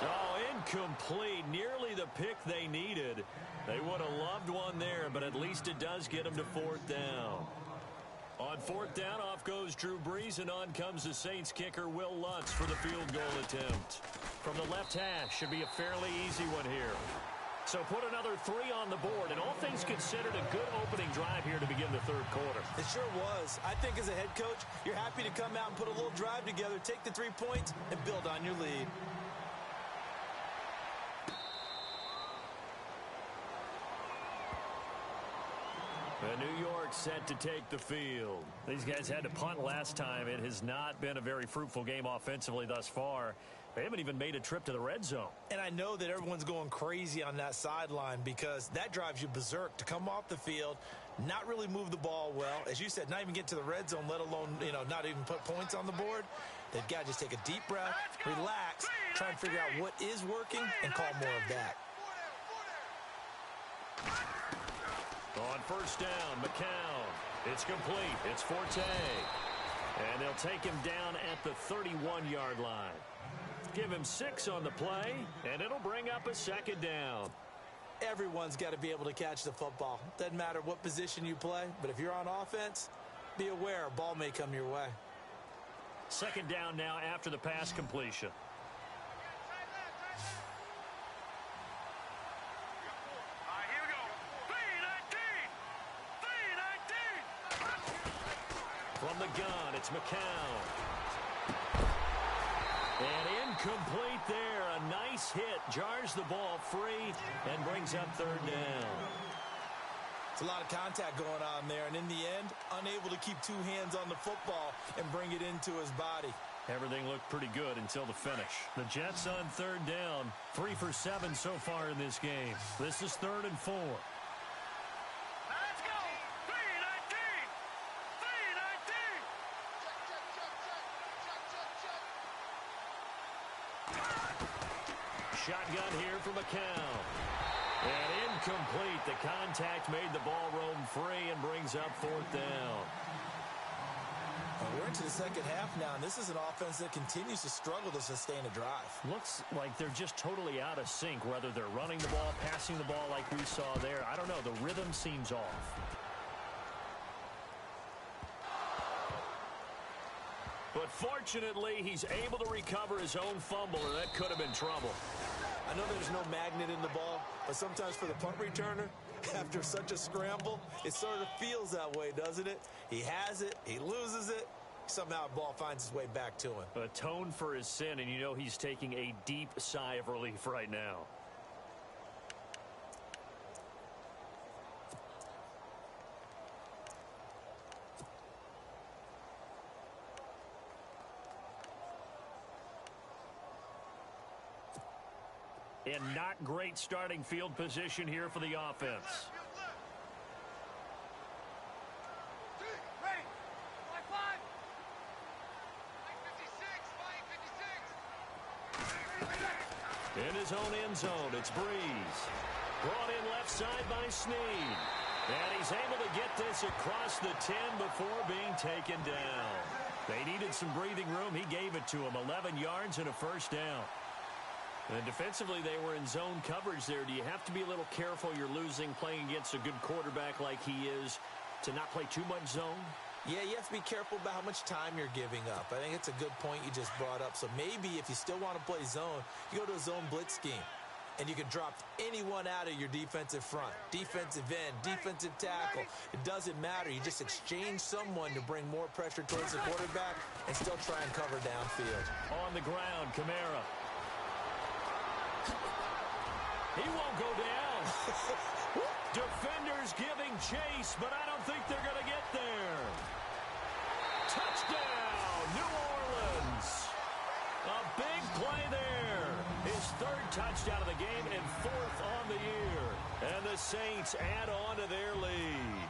Oh, incomplete. Nearly the pick they needed. They would have loved one there, but at least it does get them to 4th down. On 4th down, off goes Drew Brees, and on comes the Saints kicker, Will Lutz, for the field goal attempt. From the left hash, should be a fairly easy one here. So put another 3 on the board, and all things considered, a good opening drive here to begin the 3rd quarter. It sure was. I think as a head coach, you're happy to come out and put a little drive together, take the 3 points, and build on your lead. New York set to take the field. These guys had to punt last time. It has not been a very fruitful game offensively thus far. They haven't even made a trip to the red zone. And I know that everyone's going crazy on that sideline because that drives you berserk to come off the field, not really move the ball well. As you said, not even get to the red zone, let alone, not even put points on the board. They've got to just take a deep breath, relax, try and figure out what is working, and call more of that. On 1st down, McCown. It's complete. It's Forte. And they'll take him down at the 31-yard line. Give him 6 on the play, and it'll bring up a 2nd down. Everyone's got to be able to catch the football. Doesn't matter what position you play, but if you're on offense, be aware a ball may come your way. 2nd down now after the pass completion. From the gun, it's McCown. And incomplete there. A nice hit. Jars the ball free and brings up 3rd down. It's a lot of contact going on there. And in the end, unable to keep 2 hands on the football and bring it into his body. Everything looked pretty good until the finish. The Jets on 3rd down. 3 for 7 so far in this game. This is 3rd and 4. Shotgun here for McCown. And incomplete. The contact made the ball roam free and brings up 4th down. We're into the 2nd half now, and this is an offense that continues to struggle to sustain a drive. Looks like they're just totally out of sync, whether they're running the ball, passing the ball like we saw there. I don't know. The rhythm seems off. But fortunately, he's able to recover his own fumble, and that could have been trouble. I know there's no magnet in the ball, but sometimes for the punt returner, after such a scramble, it sort of feels that way, doesn't it? He has it, he loses it, somehow the ball finds its way back to him. Atone for his sin, and you know he's taking a deep sigh of relief right now. And not great starting field position here for the offense. In his own end zone, it's Brees. Brought in left side by Snead. And he's able to get this across the 10 before being taken down. They needed some breathing room. He gave it to him. 11 yards and a 1st down. And defensively, they were in zone coverage there. Do you have to be a little careful you're losing playing against a good quarterback like he is to not play too much zone? Yeah, you have to be careful about how much time you're giving up. I think it's a good point you just brought up. So maybe if you still want to play zone, you go to a zone blitz scheme. And you can drop anyone out of your defensive front. Defensive end, defensive tackle. It doesn't matter. You just exchange someone to bring more pressure towards the quarterback and still try and cover downfield. On the ground, Kamara. He won't go down. Defenders giving chase, but I don't think they're going to get there. Touchdown, New Orleans. A big play there. His 3rd touchdown of the game and 4th on the year. And the Saints add on to their lead.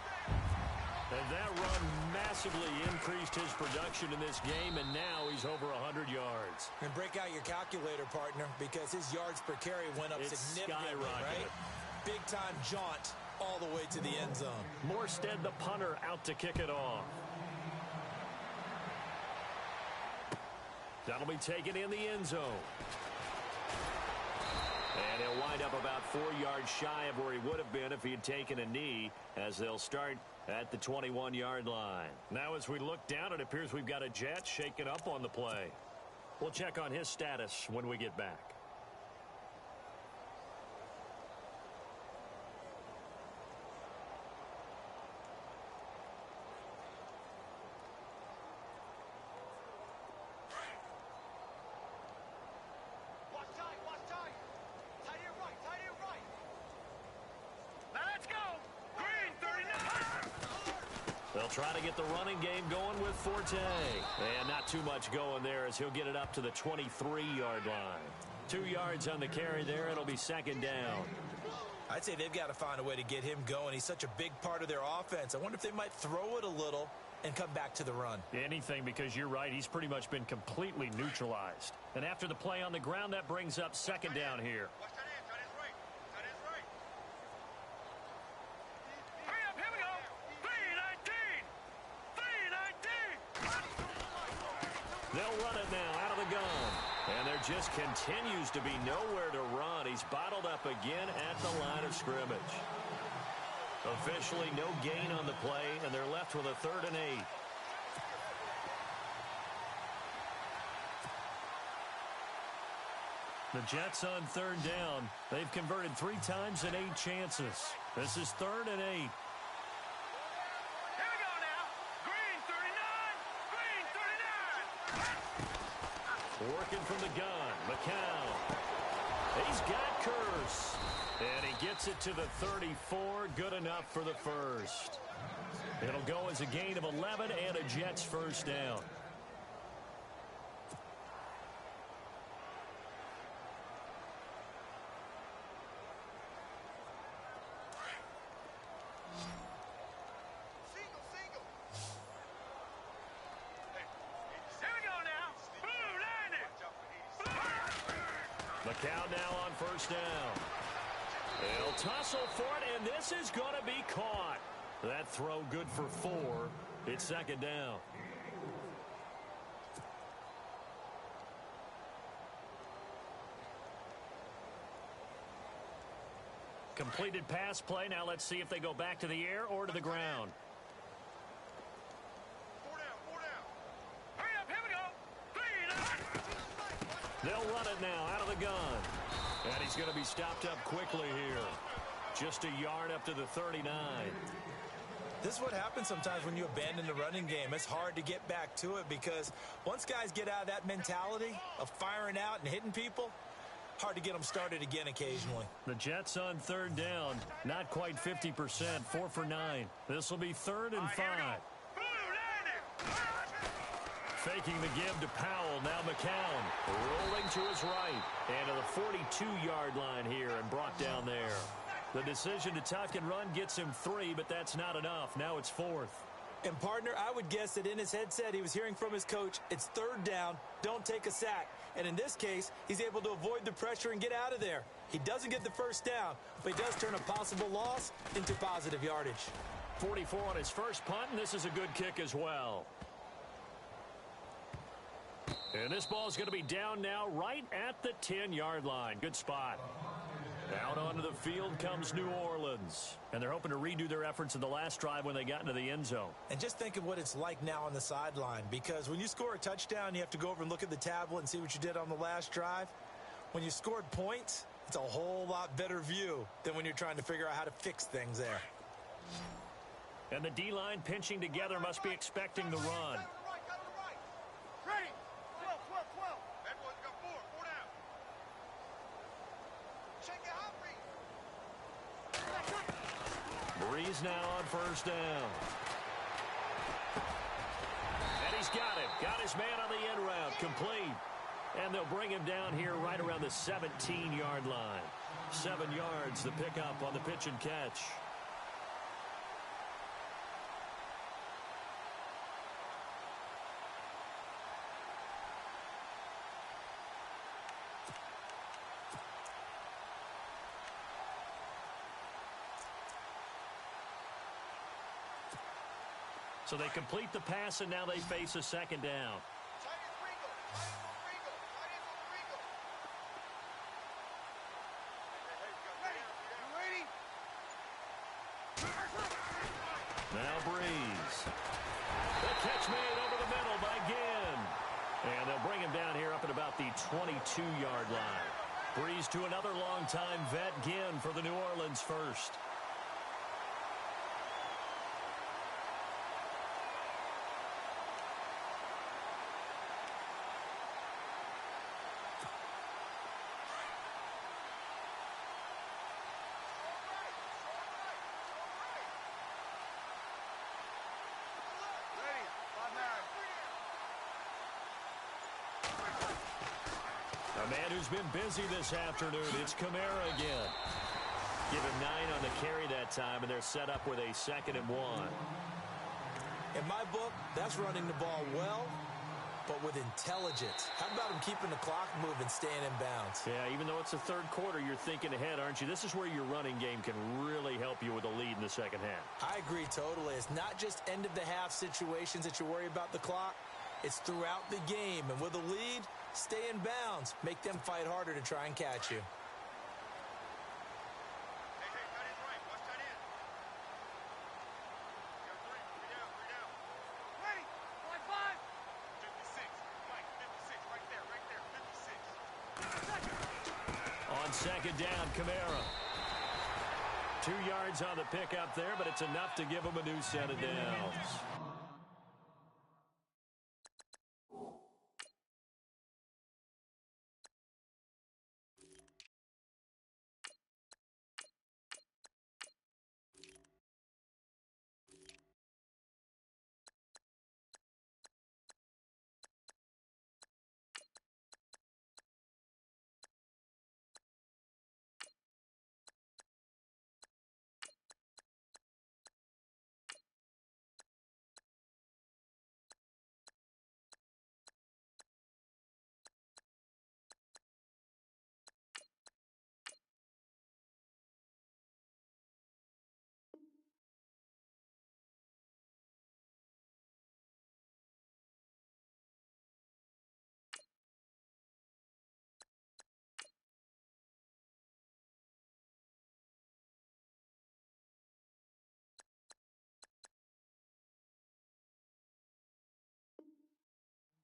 And that run massively increased his production in this game, and now he's over 100 yards. And break out your calculator, partner, because his yards per carry went up significantly, right? Big-time jaunt all the way to the end zone. Morstead, the punter, out to kick it off. That'll be taken in the end zone. And he'll wind up about 4 yards shy of where he would have been if he had taken a knee, as they'll start at the 21-yard line. Now as we look down, it appears we've got a Jet shaken up on the play. We'll check on his status when we get back. They'll try to get the running game going with Forte. And not too much going there as he'll get it up to the 23-yard line. 2 yards on the carry there. It'll be second down. I'd say they've got to find a way to get him going. He's such a big part of their offense. I wonder if they might throw it a little and come back to the run. Anything, because you're right. He's pretty much been completely neutralized. And after the play on the ground, that brings up second down here. They'll run it now out of the gun. And there just continues to be nowhere to run. He's bottled up again at the line of scrimmage. Officially no gain on the play, and they're left with a 3rd and 8. The Jets on 3rd down. They've converted 3 times in 8 chances. This is 3rd and 8. Working from the gun, McCown. He's got Curse. And he gets it to the 34. Good enough for the first. It'll go as a gain of 11 and a Jets first down. McCown now on first down. They'll tussle for it, and this is going to be caught. That throw good for 4. It's second down. Completed pass play. Now let's see if they go back to the air or to the ground. They'll run it now out of the gun. And he's going to be stopped up quickly here. Just a yard up to the 39. This is what happens sometimes when you abandon the running game. It's hard to get back to it because once guys get out of that mentality of firing out and hitting people, hard to get them started again occasionally. The Jets on 3rd down. Not quite 50%. 4 for 9. This will be 3rd and 5. Faking the give to Powell. Now McCown rolling to his right. And to the 42-yard line here and brought down there. The decision to tuck and run gets him 3, but that's not enough. Now it's 4th. And, partner, I would guess that in his headset he was hearing from his coach, it's 3rd down, don't take a sack. And in this case, he's able to avoid the pressure and get out of there. He doesn't get the first down, but he does turn a possible loss into positive yardage. 44 on his first punt, and this is a good kick as well. And this ball is going to be down now right at the 10-yard line. Good spot. Out onto the field comes New Orleans. And they're hoping to redo their efforts in the last drive when they got into the end zone. And just think of what it's like now on the sideline. Because when you score a touchdown, you have to go over and look at the tablet and see what you did on the last drive. When you scored points, it's a whole lot better view than when you're trying to figure out how to fix things there. And the D-line pinching together must be expecting the run. Breeze now on first down. And he's got it. Got his man on the end route. Complete. And they'll bring him down here right around the 17-yard line. 7 yards the pickup on the pitch and catch. So they complete the pass, and now they face a second down. Now Breeze. The catch made over the middle by Ginn. And they'll bring him down here up at about the 22-yard line. Breeze to another longtime vet, Ginn, for the New Orleans first. A man who's been busy this afternoon, it's Kamara again. Give him 9 on the carry that time, and they're set up with a 2nd and 1. In my book, that's running the ball well, but with intelligence. How about him keeping the clock moving, staying in bounds? Yeah, even though it's the third quarter, you're thinking ahead, aren't you? This is where your running game can really help you with a lead in the second half. I agree totally. It's not just end-of-the-half situations that you worry about the clock. It's throughout the game, and with a lead, stay in bounds. Make them fight harder to try and catch you. Hey, cut in right. Watch that in. You got 3 down. Ready. Line 5. 56. Mike, 56. Right there. 56. On 2nd down, Kamara. 2 yards on the pickup there, but it's enough to give him a new set of downs.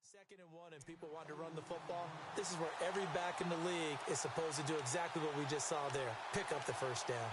Second and 1 and people want to run the football. This is where every back in the league is supposed to do exactly what we just saw there. Pick up the first down.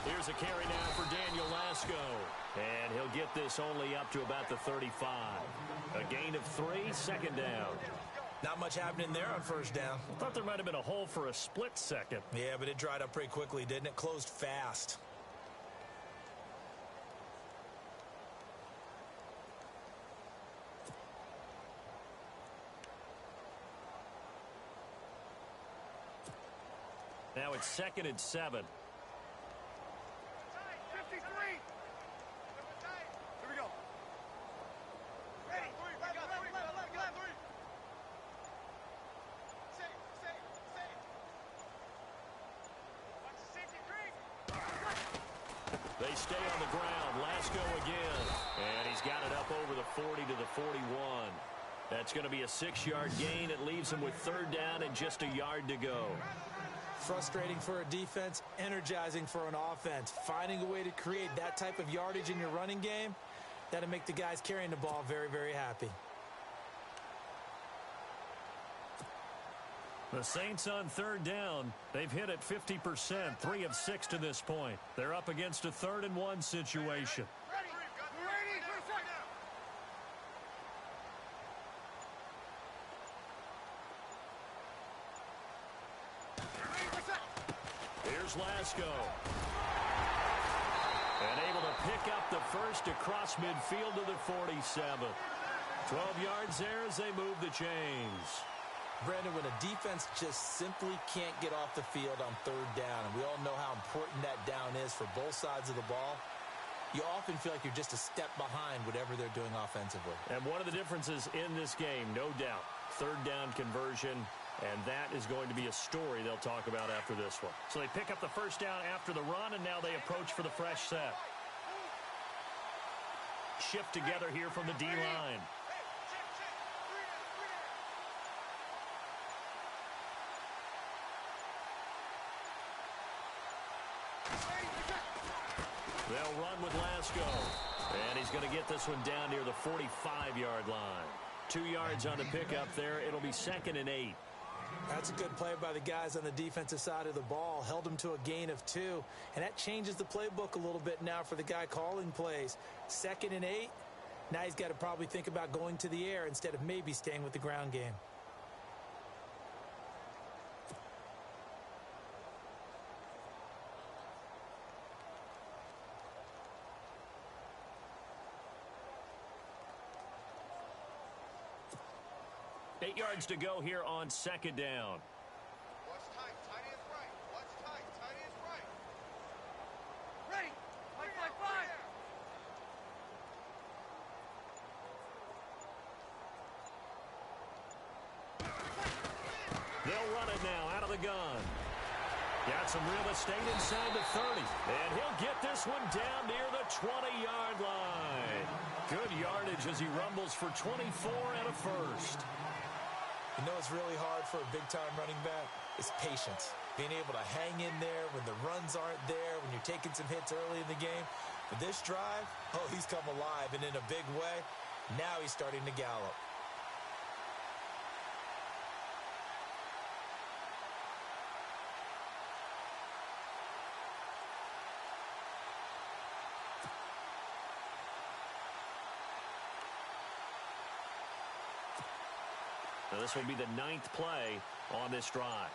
Here's a carry now for Daniel Lasco. And he'll get this only up to about the 35. A gain of 3, 2nd down. Not much happening there on first down. I thought there might have been a hole for a split second. Yeah, but it dried up pretty quickly, didn't it? Closed fast. Now it's 2nd and 7. 53. Here we go. Ready. Left. Safe. Watch the safety creep. They stay on the ground. Lasco again. And he's got it up over the 40 to the 41. That's going to be a 6-yard gain. It leaves him with 3rd down and just a yard to go. Frustrating for a defense, energizing for an offense. Finding a way to create that type of yardage in your running game, that'll make the guys carrying the ball very, very happy. The Saints on 3rd down. They've hit it 50%, 3 of 6 to this point. They're up against a 3rd and 1 situation. Here's Lasco. And able to pick up the first across midfield to the 47. 12 yards there as they move the chains. Brandon, when a defense just simply can't get off the field on 3rd down, and we all know how important that down is for both sides of the ball, you often feel like you're just a step behind whatever they're doing offensively. And one of the differences in this game, no doubt, third down conversion, and that is going to be a story they'll talk about after this one. So they pick up the first down after the run, and now they approach for the fresh set. Shift together here from the D-line. They'll run with Lasco. And he's going to get this one down near the 45-yard line. 2 yards on the pickup there. It'll be 2nd and 8. That's a good play by the guys on the defensive side of the ball. Held him to a gain of 2. And that changes the playbook a little bit now for the guy calling plays. 2nd and 8. Now he's got to probably think about going to the air instead of maybe staying with the ground game. Eight yards to go here on 2nd down. Watch tight. Tight is right. Watch tight. Tight is right. Ready. Fight. They'll run it now out of the gun. Got some real estate inside the 30. And he'll get this one down near the 20-yard line. Good yardage as he rumbles for 24 and a first. You know what's really hard for a big-time running back? It's patience. Being able to hang in there when the runs aren't there, when you're taking some hits early in the game. But this drive, oh, he's come alive and in a big way. Now he's starting to gallop. Now this will be the 9th play on this drive.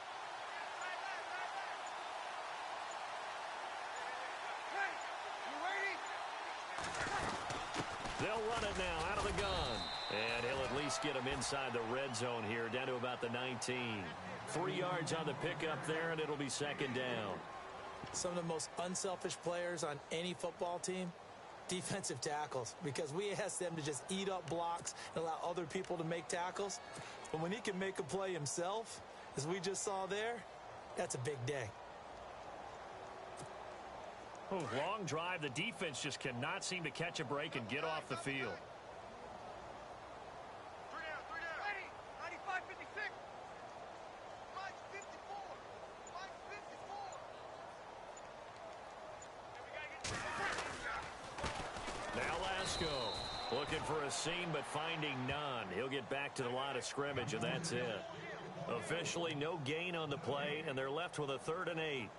They'll run it now out of the gun. And he'll at least get him inside the red zone here, down to about the 19. 3 yards on the pickup there, and it'll be 2nd down. Some of the most unselfish players on any football team, defensive tackles, because we ask them to just eat up blocks and allow other people to make tackles. But when he can make a play himself, as we just saw there, that's a big day. Oh, long drive. The defense just cannot seem to catch a break and get off the field. 3 down. Ready. 95-56. Mike 54. Mike 54. Now Lasco looking for a seam but finding none. He'll get back to the line of scrimmage, and that's it. Officially no gain on the play, and they're left with a 3rd and 8.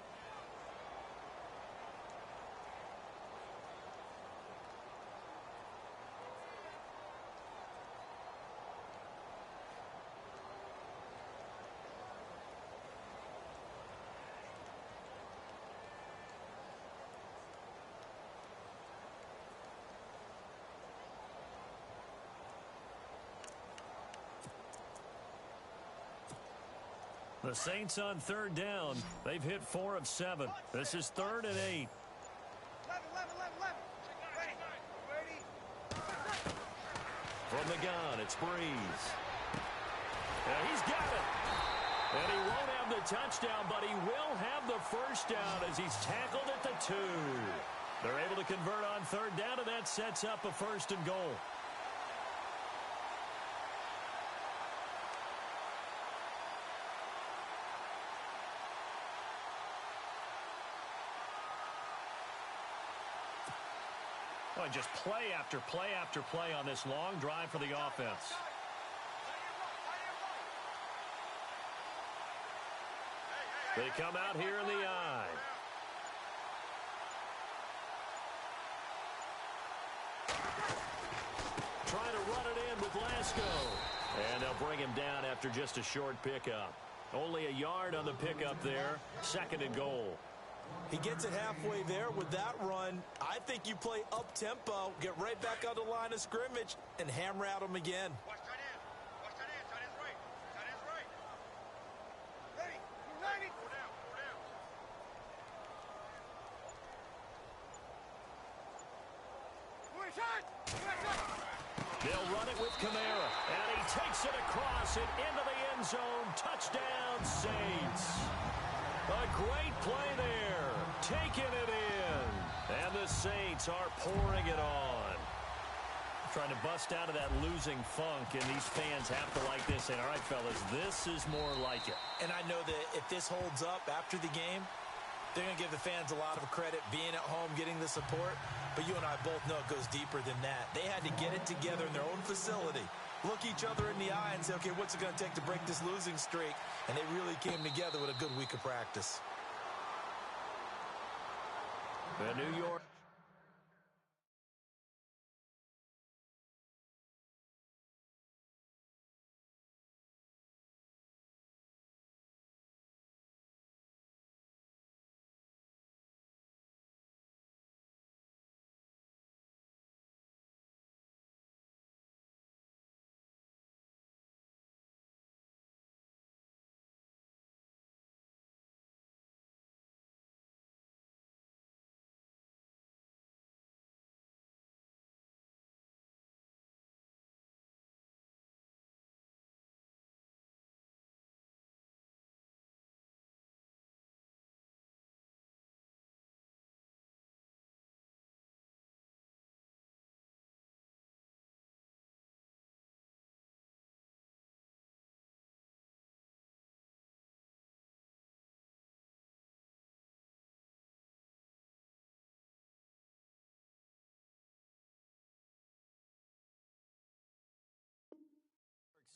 The Saints on 3rd down. They've hit 4 of 7. This is 3rd and 8. 11. Ready. From the gun, it's Breeze. And he's got it. And he won't have the touchdown, but he will have the first down as he's tackled at the 2. They're able to convert on 3rd down, and that sets up a 1st and goal. Oh, just play after play after play on this long drive for the offense. They come out here in the I. Trying to run it in with Lasco. And they'll bring him down after just a short pickup. Only a yard on the pickup there. 2nd and goal. He gets it halfway there with that run. I think you play up-tempo, get right back on the line of scrimmage, and hammer at him again. Watch tight end. Watch tight end. Tight end's right. Tight end's right. Ready. Ready. Go down. Go down. Kamara. And he takes it across and into the end zone. Touchdown, Saints. A great play there. Taking it in. And the Saints are pouring it on. Trying to bust out of that losing funk, and these fans have to like this. And all right, fellas, this is more like it. And I know that if this holds up after the game, they're going to give the fans a lot of credit being at home, getting the support. But you and I both know it goes deeper than that. They had to get it together in their own facility, look each other in the eye and say, okay, what's it going to take to break this losing streak? And they really came together with a good week of practice. The New York.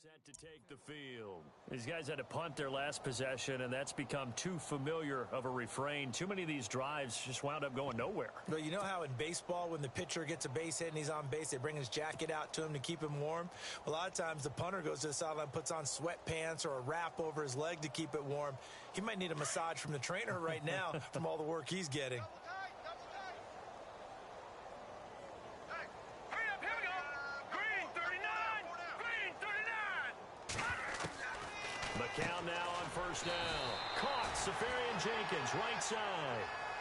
Set to take the field. These guys had to punt their last possession, and that's become too familiar of a refrain. Too many of these drives just wound up going nowhere. But you know how in baseball, when the pitcher gets a base hit and he's on base, they bring his jacket out to him to keep him warm? A lot of times the punter goes to the sideline, puts on sweatpants or a wrap over his leg to keep it warm. He might need a massage from the trainer right now from all the work he's getting. McCown now on first down. Caught. Safarian-Jenkins, right side.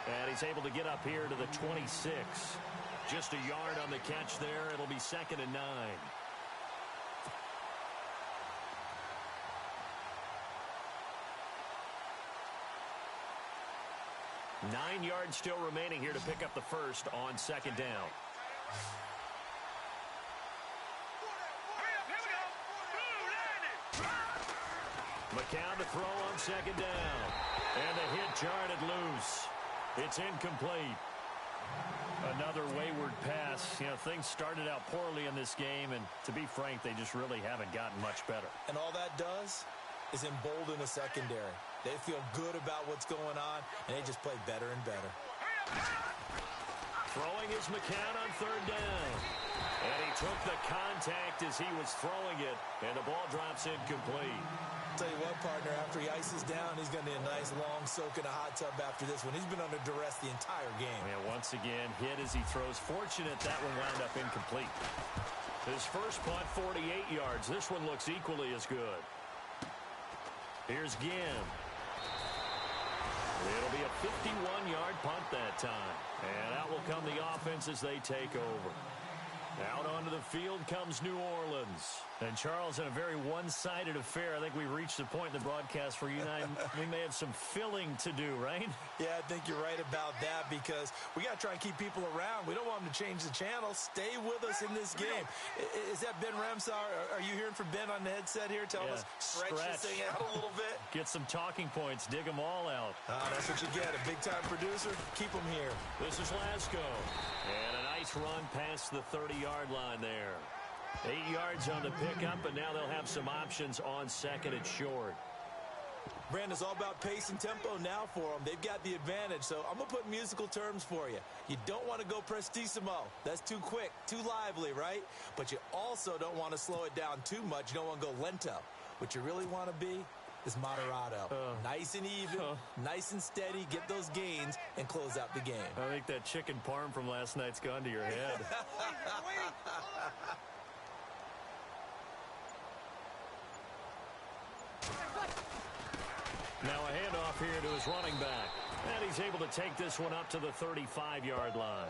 And he's able to get up here to the 26. Just a yard on the catch there. It'll be 2nd and 9. 9 yards still remaining here to pick up the first on 2nd down. McCown to throw on 2nd down. And the hit jarred it loose. It's incomplete. Another wayward pass. You know, things started out poorly in this game, and to be frank, they just really haven't gotten much better. And all that does is embolden the secondary. They feel good about what's going on, and they just play better and better. Throwing is McCown on 3rd down. And he took the contact as he was throwing it, and the ball drops incomplete. I'll tell you what, partner, after he ices down, he's going to need a nice long soak in a hot tub after this one. He's been under duress the entire game. And once again, hit as he throws. Fortunate that one wound up incomplete. His first punt, 48 yards. This one looks equally as good. Here's Ginn. It'll be a 51-yard punt that time. And out will come the offense as they take over. Out onto the field comes New Orleans. And, Charles, in a very one-sided affair, I think we reached the point in the broadcast where you and I, we may have some filling to do, right? Yeah, I think you're right about that because we got to try and keep people around. We don't want them to change the channel. Stay with us in this game. Is that Ben Ramsar? Are you hearing from Ben on the headset here? Tell us, stretch this thing out a little bit. Get some talking points. Dig them all out. That's what you get. A big-time producer. Keep them here. This is Lasco. And a nice run past the 30-yard line there. 8 yards on the pickup, and now they'll have some options on 2nd and short. Brandon, it's all about pace and tempo now for them. They've got the advantage, so I'm going to put musical terms for you. You don't want to go prestissimo. That's too quick, too lively, right? But you also don't want to slow it down too much. You don't want to go lento. What you really want to be is moderato. Nice and even, nice and steady, get those gains, and close out the game. I think that chicken parm from last night's gone to your head. Now a handoff here to his running back. And he's able to take this one up to the 35-yard line.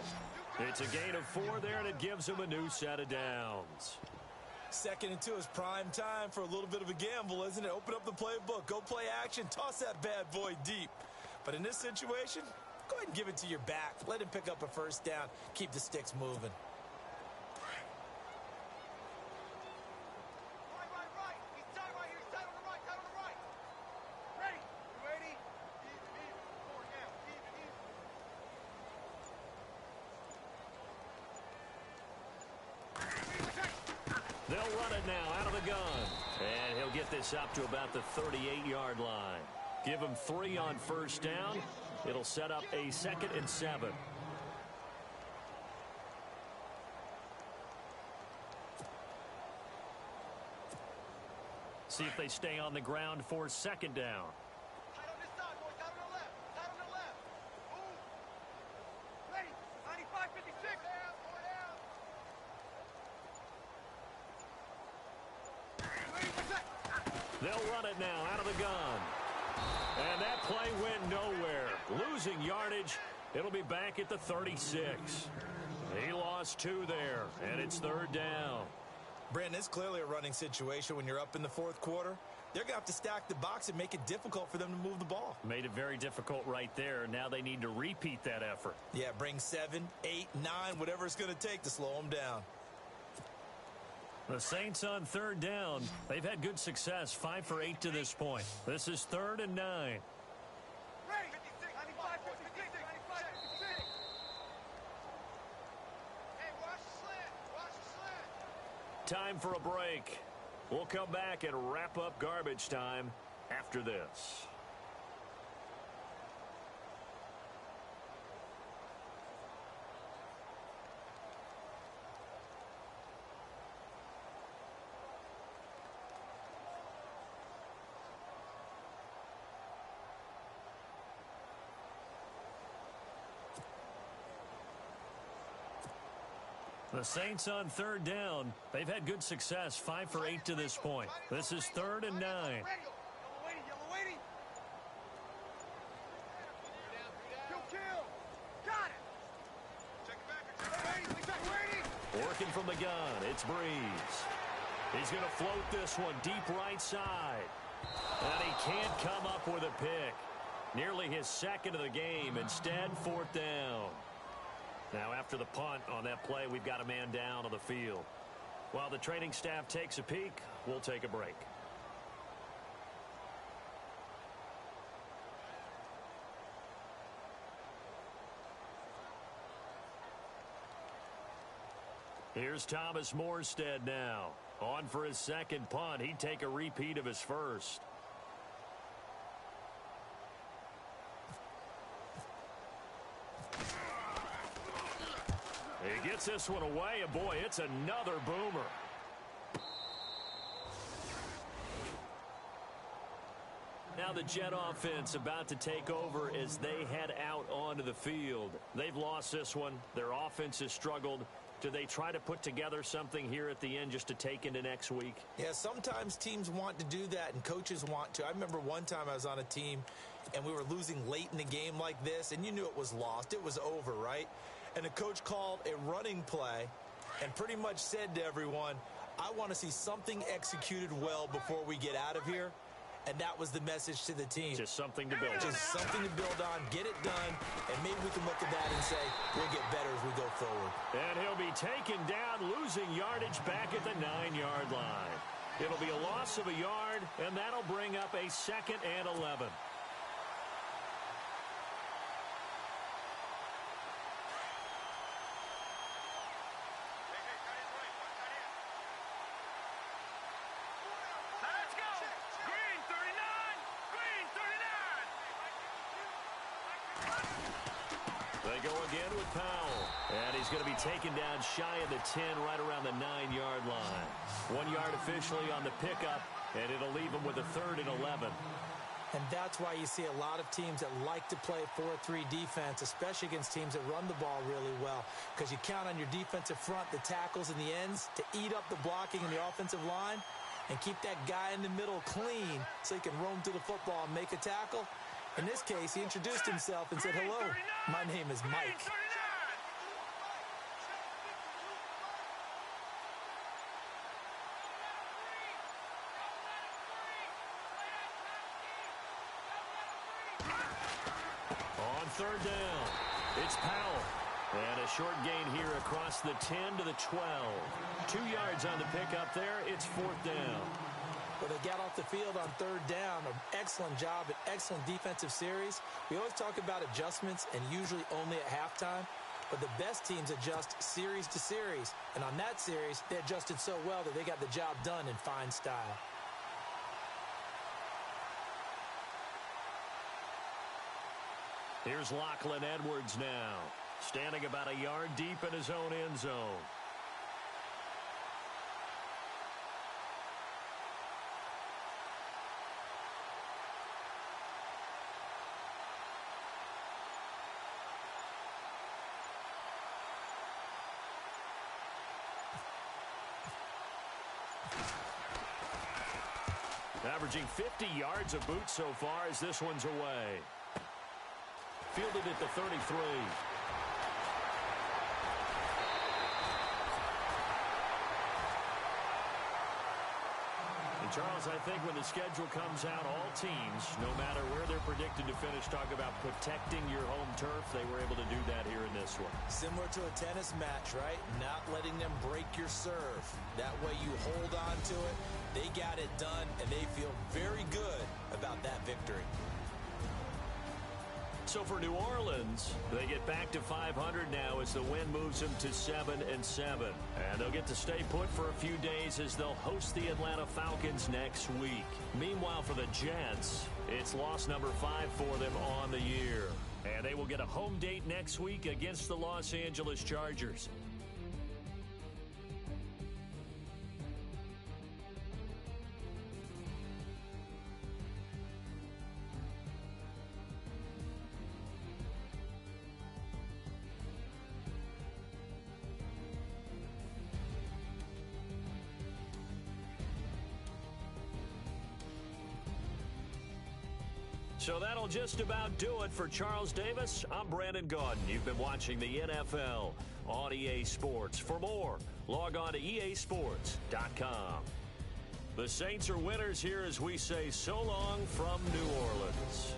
It's a gain of 4 there, and it gives him a new set of downs. 2nd and 2 is prime time for a little bit of a gamble, isn't it? Open up the playbook, go play action, toss that bad boy deep. But in this situation, go ahead and give it to your back. Let him pick up a first down. Keep the sticks moving. Right. He's tied right here. He's tied on the right. Ready? You ready? Even. 4 now. Even. They'll run it now out of the gun. And he'll get this up to about the 38-yard line. Give him 3 on first down. It'll set up a 2nd and 7. See if they stay on the ground for 2nd down. Tight on this side, boys. Tight on the left. Move. Ready? 95, 56. Four down. Ready for set. They'll run it now out of the gun. And that play went nowhere. Losing yardage. It'll be back at the 36. He lost 2 there, and it's 3rd down. Brandon, it's clearly a running situation when you're up in the 4th quarter. They're going to have to stack the box and make it difficult for them to move the ball. Made it very difficult right there. Now they need to repeat that effort. Yeah, bring 7, 8, 9, whatever it's going to take to slow them down. The Saints on 3rd down. They've had good success, 5 for 8 to this point. This is 3rd and 9. Ready? 56, 95, 56, 95, 56. Hey, watch the slant. Time for a break. We'll come back and wrap up garbage time after this. The Saints on 3rd down. They've had good success, 5 for 8 to this point. This is 3rd and 9. Yellow waiting. Kill. Got it. Check it back. Waiting. Working from the gun, it's Breeze. He's going to float this one deep right side. And he can't come up with a pick. Nearly his 2nd of the game. Instead, 4th down. Now, after the punt on that play, we've got a man down on the field. While the training staff takes a peek, we'll take a break. Here's Thomas Morstead now. On for his 2nd punt. He'd take a repeat of his first. He gets this one away, and boy, it's another boomer. Now the Jet offense about to take over as they head out onto the field. They've lost this one. Their offense has struggled. Do they try to put together something here at the end just to take into next week? Yeah, sometimes teams want to do that and coaches want to. I remember one time I was on a team and we were losing late in the game like this, and you knew it was lost. It was over, right? And the coach called a running play and pretty much said to everyone, I want to see something executed well before we get out of here. And that was the message to the team. Just something to build on. Just something to build on, get it done, and maybe we can look at that and say, we'll get better as we go forward. And he'll be taken down, losing yardage back at the 9-yard line. It'll be a loss of a yard, and that'll bring up a 2nd and 11. Let's go. Green 39. Green 39. They go again with Powell. And he's going to be taken down shy of the 10, right around the 9-yard line. 1 yard officially on the pickup, and it'll leave him with a 3rd and 11. And that's why you see a lot of teams that like to play 4-3 defense, especially against teams that run the ball really well, because you count on your defensive front, the tackles and the ends, to eat up the blocking in the offensive line and keep that guy in the middle clean so he can roam through the football and make a tackle. In this case, he introduced himself and said, hello, my name is Mike. third down. It's Powell. And a short gain here across the 10 to the 12. 2 yards on the pickup there. It's fourth down. Well, they got off the field on third down. An excellent job, an excellent defensive series. We always talk about adjustments and usually only at halftime. But the best teams adjust series to series. And on that series, they adjusted so well that they got the job done in fine style. Here's Lachlan Edwards now, standing about a yard deep in his own end zone. Averaging 50 yards a boot so far as this one's away. Fielded at the 33. And Charles, I think when the schedule comes out, all teams, no matter where they're predicted to finish, talk about protecting your home turf. They were able to do that here in this one. Similar to a tennis match, right? Not letting them break your serve. That way you hold on to it. They got it done, and they feel very good about that victory. So for New Orleans, they get back to 500 now as the win moves them to 7-7. And they'll get to stay put for a few days as they'll host the Atlanta Falcons next week. Meanwhile, for the Jets, it's loss number 5 for them on the year. And they will get a home date next week against the Los Angeles Chargers. So that'll just about do it for Charles Davis. I'm Brandon Gaudin. You've been watching the NFL on EA Sports. For more, log on to easports.com. The Saints are winners here as we say so long from New Orleans.